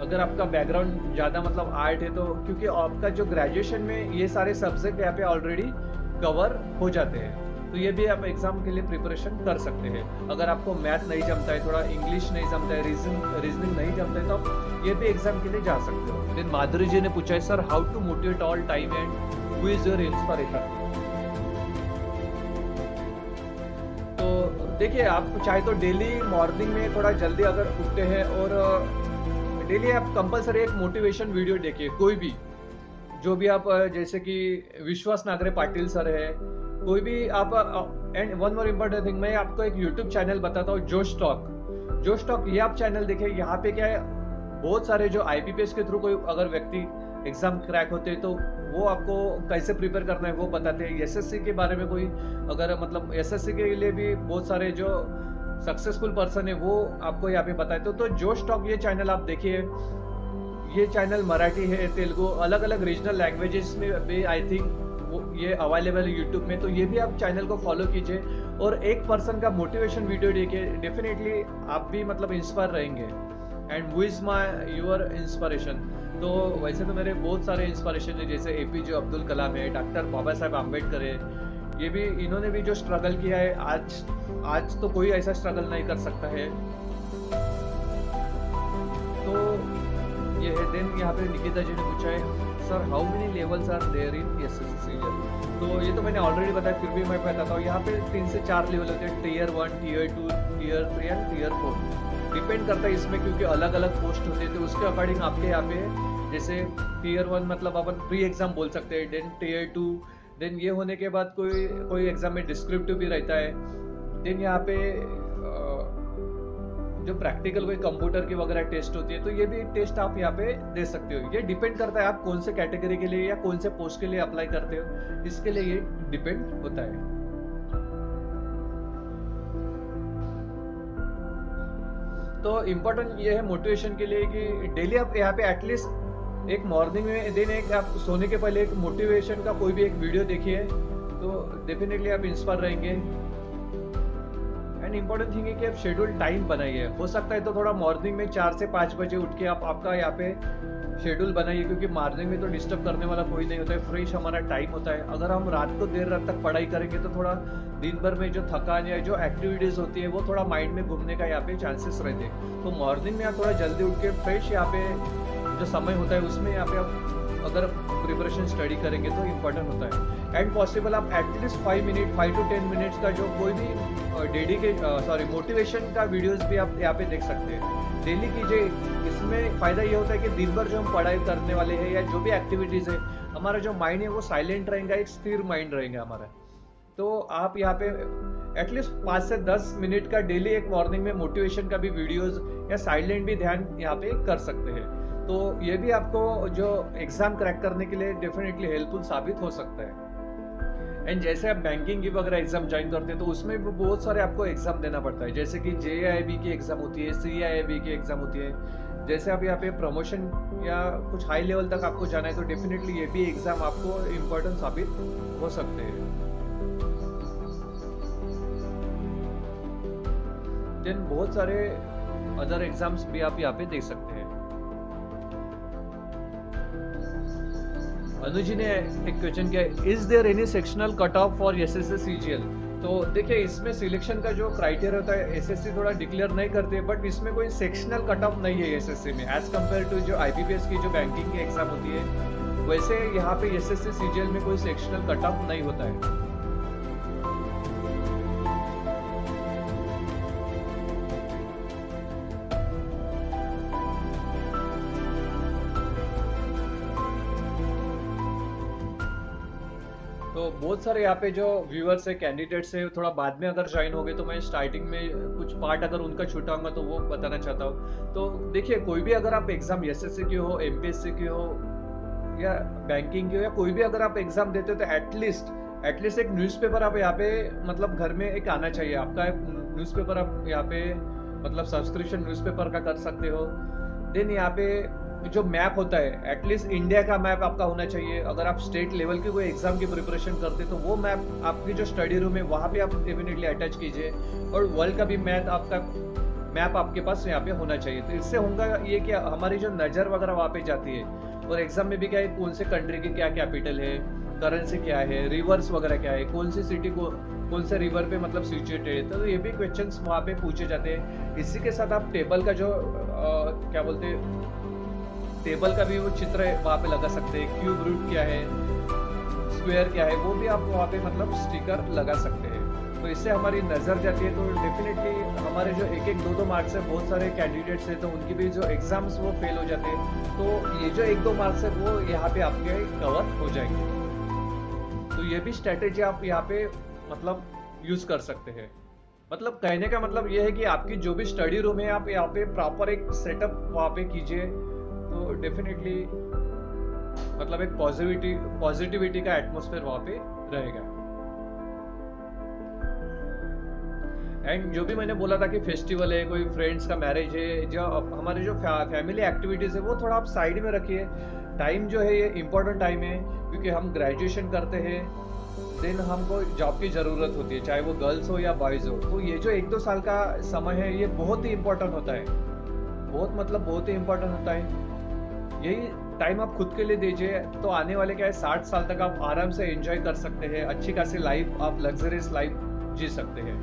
अगर आपका बैकग्राउंड ज़्यादा मतलब आर्ट है तो, क्योंकि आपका जो ग्रेजुएशन में ये सारे सब्जेक्ट यहाँ पे ऑलरेडी कवर हो जाते हैं, तो ये भी आप एग्जाम के लिए प्रिपरेशन कर सकते हैं। अगर आपको मैथ नहीं जमता है, थोड़ा इंग्लिश नहीं जमता है, रीजनिंग नहीं जमता है, तो आप ये भी एग्जाम के लिए जा सकते हो। देन माधुरी जी ने पूछा है sir how to motivate all time and who is your inspiration. तो देखिए, आप चाहे तो डेली मॉर्निंग में थोड़ा जल्दी अगर उठते हैं और डेली आप कंपलसरी एक मोटिवेशन वीडियो देखिए, कोई भी जो भी आप, जैसे कि विश्वास नागरे पाटिल सर है, कोई भी आप। And one more important thing, मैं आपको एक यूट्यूब चैनल बताता हूँ, जोश टॉक। ये आप चैनल देखिए, यहाँ पे क्या है, बहुत सारे जो आईबीपीएस के थ्रू कोई अगर व्यक्ति एग्जाम क्रैक होते हैं तो वो आपको कैसे प्रिपेयर करना है वो बताते हैं। एसएससी के बारे में कोई अगर मतलब एसएससी के लिए भी बहुत सारे जो सक्सेसफुल पर्सन है वो आपको यहाँ पे बताते हो। तो जोश टॉक ये चैनल आप देखिए, ये चैनल मराठी है, तेलुगु, अलग अलग रीजनल लैंग्वेजेस में भी आई थिंक ये अवेलेबल है यूट्यूब में, तो ये भी आप चैनल को फॉलो कीजिए और एक पर्सन का मोटिवेशन वीडियो देखिए, डेफिनेटली आप भी मतलब इंस्पायर रहेंगे। And who is my your inspiration, तो वैसे तो मेरे बहुत सारे इंस्पिरेशन है, जैसे एपीजे अब्दुल कलाम है, डॉक्टर बाबा साहेब आम्बेडकर है, ये भी इन्होंने भी जो स्ट्रगल किया है, आज तो कोई ऐसा स्ट्रगल नहीं कर सकता है। तो ये है। देन यहाँ पे निकिता जी ने पूछा है sir how many levels are there in SSC. तो ये तो मैंने ऑलरेडी बताया, फिर भी मैं बताता हूँ। यहाँ पे 3 से 4 लेवल होते हैं, tier 1, tier 2, tier 3 and tier 4। Depend करता है इसमें, क्योंकि अलग अलग पोस्ट होते हैं, तो उसके अकॉर्डिंग आपके यहाँ पे जैसे टीयर 1 मतलब अपन प्री एग्जाम बोल सकते हैं, देन टीयर 2, देन ये होने के बाद कोई एग्जाम में डिस्क्रिप्टिव भी रहता है, देन यहाँ पे जो प्रैक्टिकल कोई कंप्यूटर की वगैरह टेस्ट होती है, तो ये भी टेस्ट आप यहाँ पे दे सकते हो। ये डिपेंड करता है आप कौन से कैटेगरी के लिए या कौन से पोस्ट के लिए अप्लाई करते हो, इसके लिए ये डिपेंड होता है। तो इम्पोर्टेंट ये है मोटिवेशन के लिए कि डेली आप यहाँ पे एटलीस्ट एक मॉर्निंग में, दिन एक आप सोने के पहले एक मोटिवेशन का कोई भी एक वीडियो देखिए, तो डेफिनेटली आप इंस्पायर रहेंगे। एंड इम्पोर्टेंट थिंग है कि आप शेड्यूल टाइम बनाइए। हो सकता है तो थोड़ा मॉर्निंग में 4 से 5 बजे उठ के आप आपका यहाँ पे शेड्यूल बनाइए, क्योंकि मॉर्निंग में तो डिस्टर्ब करने वाला कोई नहीं होता है, फ्रेश हमारा टाइम होता है। अगर हम रात को देर रात तक पढ़ाई करेंगे तो थोड़ा दिन भर में जो थकान या जो एक्टिविटीज होती है वो थोड़ा माइंड में घूमने का यहाँ पे चांसेस रहते हैं। तो मॉर्निंग में आप थोड़ा जल्दी उठ के फ्रेश यहाँ पे जो समय होता है उसमें यहाँ पे आप अगर प्रिपरेशन स्टडी करेंगे तो इम्पोर्टेंट होता है। एंड पॉसिबल आप एटलीस्ट 5 to 10 मिनट्स का जो कोई भी मोटिवेशन का वीडियोस भी आप यहाँ पे देख सकते हैं। डेली कीजिए। इसमें फ़ायदा ये होता है कि दिन भर जो हम पढ़ाई करने वाले हैं या जो भी एक्टिविटीज़ है, हमारा जो माइंड है वो साइलेंट रहेगा, एक स्थिर माइंड रहेगा हमारा। तो आप यहाँ पे एटलीस्ट 5 से 10 मिनट का डेली एक मॉर्निंग में मोटिवेशन का भी वीडियोस या साइलेंट भी ध्यान यहाँ पे कर सकते हैं। तो ये भी आपको जो एग्जाम क्रैक करने के लिए डेफिनेटली हेल्पफुल साबित हो सकता है। एंड जैसे आप बैंकिंग की वगैरह एग्जाम ज्वाइन करते हैं तो उसमें भी बहुत सारे आपको एग्जाम देना पड़ता है, जैसे कि JIIB की एग्जाम होती है, CIIB की एग्जाम होती है। जैसे आप यहाँ पे प्रमोशन या कुछ हाई लेवल तक आपको जाना है तो डेफिनेटली ये भी एग्जाम आपको इम्पोर्टेंट साबित हो सकते हैं। देन बहुत सारे अदर एग्जाम्स भी आप यहाँ पे दे सकते हैं। अनुज जी ने एक क्वेश्चन किया, is there any sectional cut off for SSC CGL? तो देखिए इसमें सिलेक्शन का जो क्राइटेरिया होता है SSC थोड़ा डिक्लेयर नहीं करते, बट इसमें कोई सेक्शनल कट ऑफ नहीं है SSC में, एज कम्पेयर टू जो IBPS की जो बैंकिंग की एग्जाम होती है। वैसे यहाँ पे SSC CGL में कोई सेक्शनल कट ऑफ नहीं होता है। तो बहुत सारे यहाँ पे जो व्यूअर्स है, कैंडिडेट्स है, थोड़ा बाद में अगर ज्वाइन हो गए तो मैं स्टार्टिंग में कुछ पार्ट अगर उनका छूटा होगा तो वो बताना चाहता हूँ। तो देखिए कोई भी अगर आप एग्जाम SSC की हो, MPSC की हो या बैंकिंग की हो या कोई भी अगर आप एग्जाम देते हो तो एटलीस्ट एक न्यूज़पेपर आप यहाँ पे मतलब घर में एक आना चाहिए आपका। न्यूज़पेपर आप यहाँ पे मतलब सब्सक्रिप्शन न्यूज़पेपर का कर सकते हो। देन यहाँ पे जो मैप होता है एटलीस्ट इंडिया का मैप आपका होना चाहिए। अगर आप स्टेट लेवल की कोई एग्जाम की प्रिपरेशन करते तो वो मैप आपकी जो स्टडी रूम है वहाँ पे आप डेफिनेटली अटैच कीजिए, और वर्ल्ड का भी मैप आपके पास यहाँ पे होना चाहिए। तो इससे होगा ये कि हमारी जो नज़र वगैरह वहाँ पे जाती है, और एग्जाम में भी क्या है, कौन से कंट्री की क्या कैपिटल है, करेंसी क्या है, रिवर्स वगैरह क्या है, कौन सी सिटी को कौन से रिवर पे मतलब सिचुएटेड है, तो ये भी क्वेश्चंस वहाँ पे पूछे जाते हैं। इसी के साथ आप टेबल का जो क्या बोलते हैं, टेबल का भी वो चित्र वहाँ पे लगा सकते हैं। क्यूब रूट क्या है, स्क्वायर क्या है, वो भी आप वहाँ पे मतलब स्टिकर लगा सकते हैं। तो इससे हमारी नज़र जाती है। तो डेफिनेटली हमारे जो 1-2 मार्क्स है, बहुत सारे कैंडिडेट्स हैं तो उनकी भी जो एग्जाम्स वो फेल हो जाते हैं, तो ये जो 1-2 मार्क्स है वो यहाँ पे आपके कवर हो जाएंगे। तो ये भी स्ट्रेटेजी आप यहाँ पे मतलब यूज कर सकते हैं। मतलब कहने का मतलब ये है कि आपकी जो भी स्टडी रूम है आप यहाँ पे प्रॉपर एक सेटअप वहाँ पे कीजिए, तो डेफिनेटली मतलब एक पॉजिटिविटी का एटमॉस्फेयर वहाँ पे रहेगा। एंड जो भी मैंने बोला था कि फेस्टिवल है, कोई फ्रेंड्स का मैरिज है, जो हमारे जो फैमिली एक्टिविटीज है वो थोड़ा आप साइड में रखिए। टाइम जो है ये इम्पोर्टेंट टाइम है, क्योंकि हम ग्रेजुएशन करते हैं, देन हमको जॉब की ज़रूरत होती है, चाहे वो गर्ल्स हो या बॉयज़ हो। तो ये जो 1-2 साल का समय है ये बहुत ही इम्पोर्टेंट होता है, बहुत ही इम्पोर्टेंट होता है। यही टाइम आप खुद के लिए दीजिए, तो आने वाले क्या है 60 साल तक आप आराम से एंजॉय कर सकते हैं, अच्छी खासी लाइफ, आप लग्जरियस लाइफ जी सकते हैं।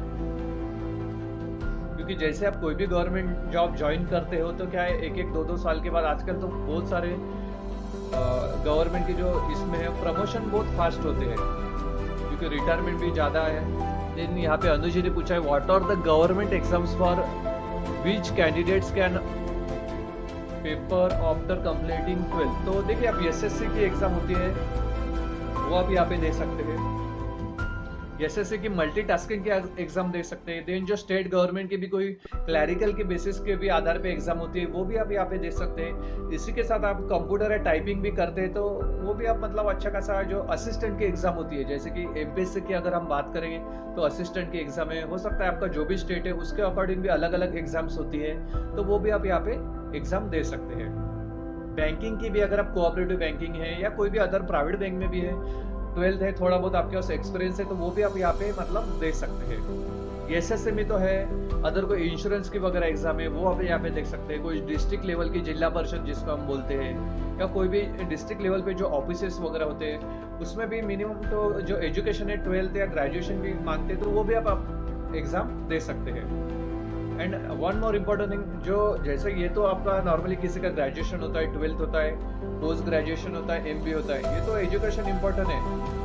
क्योंकि जैसे आप कोई भी गवर्नमेंट जॉब ज्वाइन करते हो तो क्या है 1-2 साल के बाद आजकल तो बहुत सारे गवर्नमेंट की जो इसमें है प्रमोशन बहुत फास्ट होते हैं, क्योंकि रिटायरमेंट भी ज़्यादा है। देन यहाँ पे अनुज जी ने पूछा है, what are the government exams for which candidates can appear after completing 12। तो देखिए आप SSC की एग्जाम होती है वो आप यहाँ पे दे सकते हैं। SSC की मल्टीटास्किंग की एग्जाम दे सकते हैं। देन जो स्टेट गवर्नमेंट की भी कोई क्लैरिकल के बेसिस के भी आधार पे एग्जाम होती है वो भी आप यहाँ पे दे सकते हैं। इसी के साथ आप कंप्यूटर या टाइपिंग भी करते हैं तो वो भी आप मतलब अच्छा खासा जो असिस्टेंट की एग्जाम होती है, जैसे कि MPSC की अगर हम बात करेंगे तो असिस्टेंट की एग्जाम है, हो सकता है आपका जो भी स्टेट है उसके अकॉर्डिंग भी अलग अलग एग्जाम्स होती है, तो वो भी आप यहाँ पे एग्जाम दे सकते हैं। बैंकिंग की भी अगर आप कोऑपरेटिव बैंकिंग है या कोई भी अदर प्राइवेट बैंक में भी है, 12th है, थोड़ा बहुत आपके पास एक्सपीरियंस है, तो वो भी आप यहाँ पे मतलब दे सकते हैं। SSC में तो है, अदर कोई इंश्योरेंस की वगैरह एग्जाम है वो आप यहाँ पे देख सकते हैं। कोई डिस्ट्रिक्ट लेवल की जिला परिषद जिसको हम बोलते हैं, या कोई भी डिस्ट्रिक्ट लेवल पे जो ऑफिसेस वगैरह होते हैं उसमें भी मिनिमम तो जो एजुकेशन है 12th या ग्रेजुएशन भी मांगते हैं, तो वो भी आप एग्जाम दे सकते हैं। And one more important thing, जो जैसे ये तो आपका नॉर्मली किसी का ग्रेजुएशन होता है, 12th होता है, पोस्ट ग्रेजुएशन होता है, MBA होता है, ये तो एजुकेशन इम्पोर्टेंट है।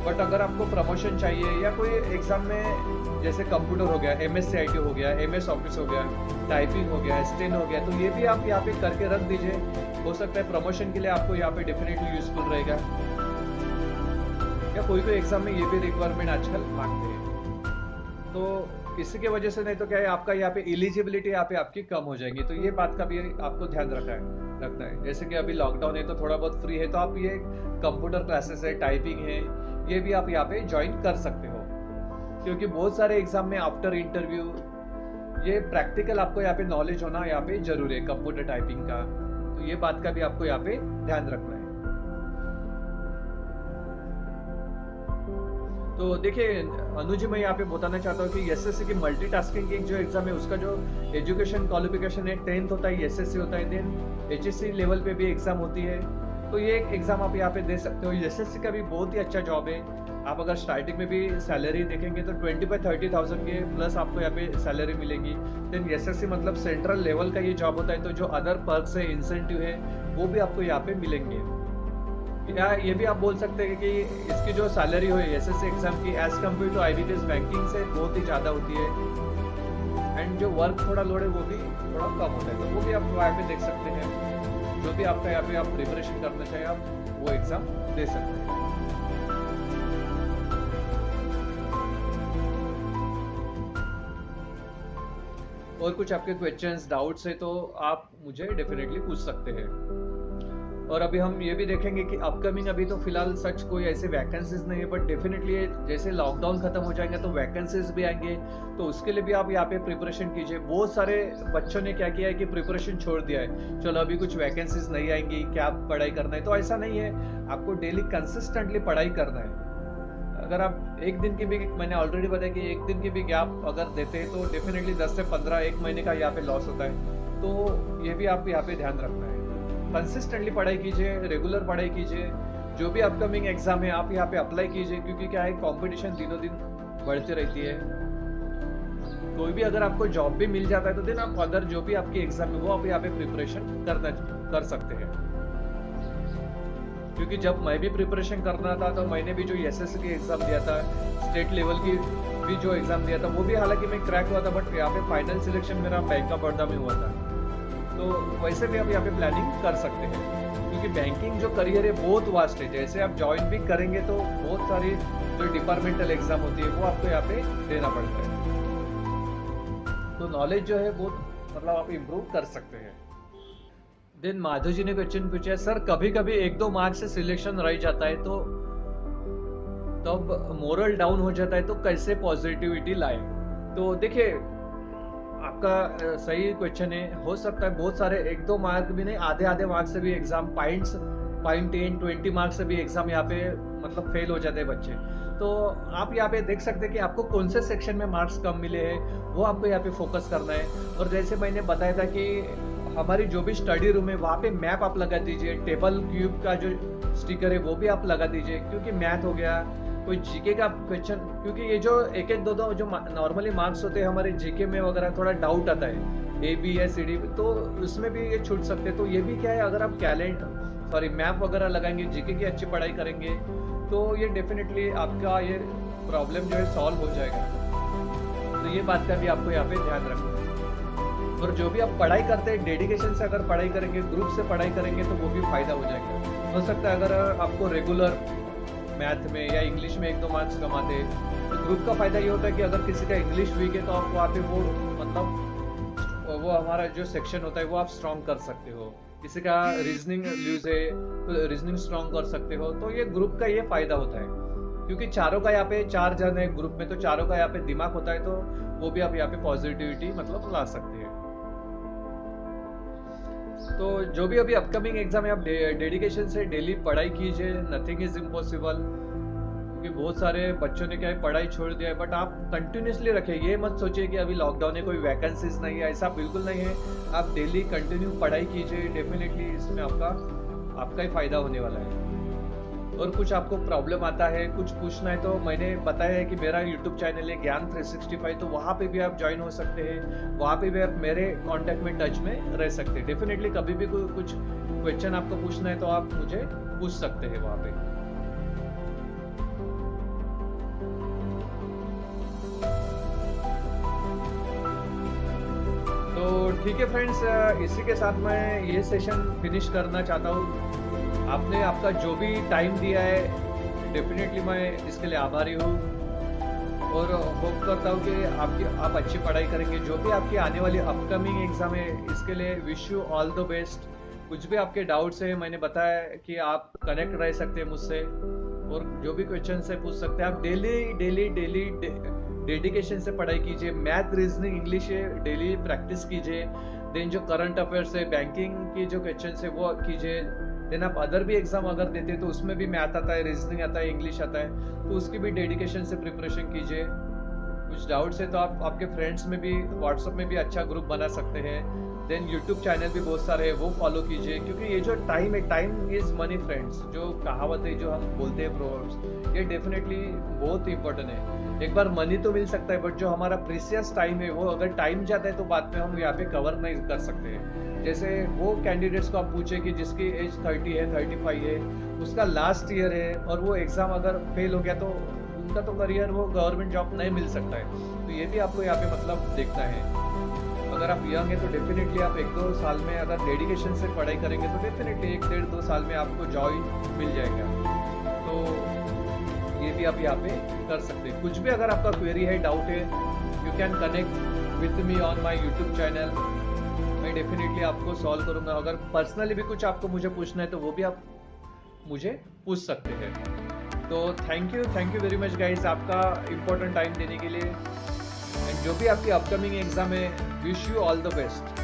बट अगर आपको प्रमोशन चाहिए या कोई एग्जाम में जैसे कंप्यूटर हो गया, MSc IT हो गया, MS ऑफिस हो गया, टाइपिंग हो गया, स्टेन हो गया, तो ये भी आप यहाँ पे करके रख दीजिए। हो सकता है प्रमोशन के लिए आपको यहाँ पे डेफिनेटली यूजफुल रहेगा, या कोई एग्जाम में ये भी रिक्वायरमेंट आजकल मांगते हैं। तो इसी के वजह से नहीं तो क्या है, आपका यहाँ पे एलिजिबिलिटी यहाँ पे आपकी कम हो जाएगी। तो ये बात का भी आपको ध्यान रखना है। जैसे कि अभी लॉकडाउन है तो थोड़ा बहुत फ्री है, तो आप ये कंप्यूटर क्लासेस है, टाइपिंग है, ये भी आप यहाँ पे ज्वाइन कर सकते हो। क्योंकि बहुत सारे एग्जाम में आफ्टर इंटरव्यू ये प्रैक्टिकल आपको यहाँ पे नॉलेज होना यहाँ पे जरूरी है कंप्यूटर टाइपिंग का। तो ये बात का भी आपको यहाँ पे ध्यान रखना है। तो देखिए अनुज, मैं यहाँ पे बताना चाहता हूँ कि एसएससी की मल्टीटास्किंग की जो एग्जाम है उसका जो एजुकेशन क्वालिफिकेशन है 10th होता है, एसएससी होता है, देन HSC लेवल पे भी एग्जाम होती है। तो ये एक एग्जाम आप यहाँ पे दे सकते हो। एसएससी का भी बहुत ही अच्छा जॉब है। आप अगर स्टार्टिंग में भी सैलरी देखेंगे तो 25-30,000 के प्लस आपको यहाँ पे सैलरी मिलेगी। देन एसएससी मतलब सेंट्रल लेवल का ये जॉब होता है, तो जो अदर पर्क्स है, इंसेंटिव है, वो भी आपको यहाँ पे मिलेंगे। या ये भी आप बोल सकते हैं कि इसकी जो सैलरी हो एसएससी एग्जाम की as compare to IBPS banking से बहुत ही ज़्यादा होती है। एंड जो वर्क थोड़ा लोड है वो भी थोड़ा कम होता है, तो वो भी आप यहाँ पे देख सकते हैं। जो भी आपका यहाँ पे आप प्रिपरेशन करना चाहिए आप वो एग्जाम दे सकते हैं। और कुछ आपके क्वेश्चंस, डाउट्स है तो आप मुझे डेफिनेटली पूछ सकते हैं। और अभी हम ये भी देखेंगे कि अपकमिंग अभी तो फिलहाल सच कोई ऐसे वैकेंसीज नहीं है, बट डेफिनेटली जैसे लॉकडाउन खत्म हो जाएंगे तो वैकेंसीज भी आएंगे, तो उसके लिए भी आप यहाँ पे प्रिपरेशन कीजिए। बहुत सारे बच्चों ने क्या किया है कि प्रिपरेशन छोड़ दिया है, चलो अभी कुछ वैकेंसीज नहीं आएंगी, क्या पढ़ाई करना है। तो ऐसा नहीं है, आपको डेली कंसिस्टेंटली पढ़ाई करना है। अगर आप एक दिन की भी, मैंने ऑलरेडी बताया कि एक दिन की भी गैप अगर देते हैं तो डेफिनेटली 10 से 15 एक महीने का यहाँ पे लॉस होता है। तो ये भी आप यहाँ पे ध्यान रखना है। कंसिस्टेंटली पढ़ाई कीजिए, रेगुलर पढ़ाई कीजिए। जो भी अपकमिंग एग्जाम है आप यहाँ पे अप्लाई कीजिए, क्योंकि क्या है कंपटीशन दिनों दिन बढ़ती रहती है। कोई भी अगर आपको जॉब भी मिल जाता है तो देन आप अदर जो भी आपकी एग्जाम है वो आप यहाँ पे प्रिपरेशन कर सकते हैं। क्योंकि जब मैं भी प्रिपरेशन करना था तो मैंने भी जो एसएससी की एग्जाम दिया था, स्टेट लेवल की भी जो एग्जाम दिया था, वो भी हालांकि मैं क्रैक हुआ था, बट यहाँ पे फाइनल सिलेक्शन मेरा बैंक ऑफ बड़ौदा में हुआ था। तो वैसे भी आप यहाँ पे प्लानिंग कर सकते हैं, क्योंकि बैंकिंग जो करियर है बहुत वास्ट है। जैसे आप ज्वाइन भी करेंगे तो बहुत सारी जो डिपार्टमेंटल एग्जाम होती है वो आपको यहाँ पे देना पड़ता है। तो नॉलेज जो है बहुत मतलब आप इम्प्रूव कर सकते हैं। देन माधव जी ने क्वेश्चन पूछा, सर कभी कभी 1-2 मार्क्स से सिलेक्शन रह जाता है तो तब मोरल डाउन हो जाता है, तो कैसे पॉजिटिविटी लाए। तो देखिए आपका सही क्वेश्चन है। हो सकता है बहुत सारे 1-2 मार्क भी नहीं, आधे मार्क से भी एग्जाम, 0.10-20 मार्क्स से भी एग्जाम यहाँ पे मतलब फेल हो जाते हैं बच्चे। तो आप यहाँ पे देख सकते हैं कि आपको कौन से सेक्शन में मार्क्स कम मिले हैं, वो आपको यहाँ पे फोकस करना है। और जैसे मैंने बताया था कि हमारी जो भी स्टडी रूम है वहाँ पे मैप आप लगा दीजिए, टेबल क्यूब का जो स्टिकर है वो भी आप लगा दीजिए। क्योंकि मैथ हो गया, कोई जीके का क्वेश्चन, क्योंकि ये जो 1-2 जो नॉर्मली मार्क्स होते हैं हमारे जीके में वगैरह थोड़ा डाउट आता है, AB या CD, तो उसमें भी ये छूट सकते हैं। तो ये भी क्या है, अगर आप मैप वगैरह लगाएंगे, जीके की अच्छी पढ़ाई करेंगे तो ये डेफिनेटली आपका ये प्रॉब्लम जो है सॉल्व हो जाएगा। तो ये बात का भी आपको यहाँ पे ध्यान रखना है। और जो भी आप पढ़ाई करते हैं डेडिकेशन से अगर पढ़ाई करेंगे, ग्रुप से पढ़ाई करेंगे तो वो भी फायदा हो जाएगा। हो सकता है अगर आपको रेगुलर मैथ में या इंग्लिश में 1-2 मार्क्स कमाते हैं तो ग्रुप का फायदा ये होता है कि अगर किसी का इंग्लिश वीक है तो आप वहाँ पे वो मतलब वो हमारा जो सेक्शन होता है वो आप स्ट्रॉन्ग कर सकते हो। किसी का रीजनिंग लूज है तो रीजनिंग स्ट्रॉन्ग कर सकते हो। तो ये ग्रुप का ये फायदा होता है, क्योंकि चारों का यहाँ पे 4 जन है ग्रुप में, तो चारों का यहाँ पे दिमाग होता है, तो वो भी आप यहाँ पे पॉजिटिविटी मतलब ला सकते हैं। तो जो भी अभी अपकमिंग एग्जाम है आप डेडिकेशन से डेली पढ़ाई कीजिए, नथिंग इज इम्पॉसिबल। क्योंकि बहुत सारे बच्चों ने क्या है पढ़ाई छोड़ दिया है, बट आप कंटिन्यूसली रखें। ये मत सोचिए कि अभी लॉकडाउन है कोई वैकेंसीज नहीं है, ऐसा बिल्कुल नहीं है। आप डेली कंटिन्यू पढ़ाई कीजिए, डेफिनेटली इसमें आपका ही फायदा होने वाला है। और कुछ आपको प्रॉब्लम आता है, कुछ पूछना है, तो मैंने बताया है कि मेरा यूट्यूब चैनल है ज्ञान 365, तो वहाँ पे भी आप ज्वाइन हो सकते हैं। वहाँ पे भी आप मेरे कांटेक्ट में टच में रह सकते हैं। डेफिनेटली कभी भी कोई कुछ क्वेश्चन आपको पूछना है तो आप मुझे पूछ सकते हैं वहाँ पे। तो ठीक है फ्रेंड्स, इसी के साथ मैं ये सेशन फिनिश करना चाहता हूँ। आपने आपका जो भी टाइम दिया है, डेफिनेटली मैं इसके लिए आभारी हूँ और होप करता हूँ कि आप अच्छी पढ़ाई करेंगे। जो भी आपकी आने वाली अपकमिंग एग्जाम है, इसके लिए wish you all the best. कुछ भी आपके डाउट्स है, मैंने बताया कि आप कनेक्ट रह सकते हैं मुझसे और जो भी क्वेश्चन है पूछ सकते हैं। आप डेली डेडिकेशन से पढ़ाई कीजिए। मैथ, रीजनिंग, इंग्लिश है डेली प्रैक्टिस कीजिए। देन जो करंट अफेयर्स है, बैंकिंग की जो क्वेश्चन है वो कीजिए। देन आप अदर भी एग्जाम अगर देते हैं तो उसमें भी मैथ आता है, रीजनिंग आता है, इंग्लिश आता है, तो उसकी भी डेडिकेशन से प्रिपरेशन कीजिए। कुछ डाउट्स है तो आप आपके फ्रेंड्स में भी व्हाट्सएप में भी अच्छा ग्रुप बना सकते हैं। देन यूट्यूब चैनल भी बहुत सारे हैं, वो फॉलो कीजिए, क्योंकि ये जो टाइम है, टाइम इज मनी फ्रेंड्स, जो कहावत है जो हम बोलते हैं प्रोवर्ब्स, ये डेफिनेटली बहुत इंपॉर्टेंट है। एक बार मनी तो मिल सकता है, बट जो हमारा प्रीसियस टाइम है, वो अगर टाइम जाता है तो बाद में हम यहाँ पे कवर नहीं कर सकते हैं। जैसे वो कैंडिडेट्स को आप पूछे कि जिसकी एज 30 है, 35 है, उसका लास्ट ईयर है और वो एग्जाम अगर फेल हो गया तो उनका तो करियर, वो गवर्नमेंट जॉब नहीं मिल सकता है। तो ये भी आपको यहाँ पे मतलब देखना है। अगर आप यंग है तो डेफिनेटली आप 1-2 साल में अगर डेडिकेशन से पढ़ाई करेंगे तो डेफिनेटली 1-1.5-2 साल में आपको जॉब मिल जाएगा। तो ये भी आप यहाँ पे कर सकते हैं। कुछ भी अगर आपका क्वेरी है, डाउट है, you can connect with me on my YouTube channel. मैं डेफिनेटली आपको सॉल्व करूंगा। अगर पर्सनली भी कुछ आपको मुझे पूछना है तो वो भी आप मुझे पूछ सकते हैं। तो thank you very much guys, आपका इम्पोर्टेंट टाइम देने के लिए। एंड जो भी आपकी अपकमिंग एग्जाम है, wish you all the best.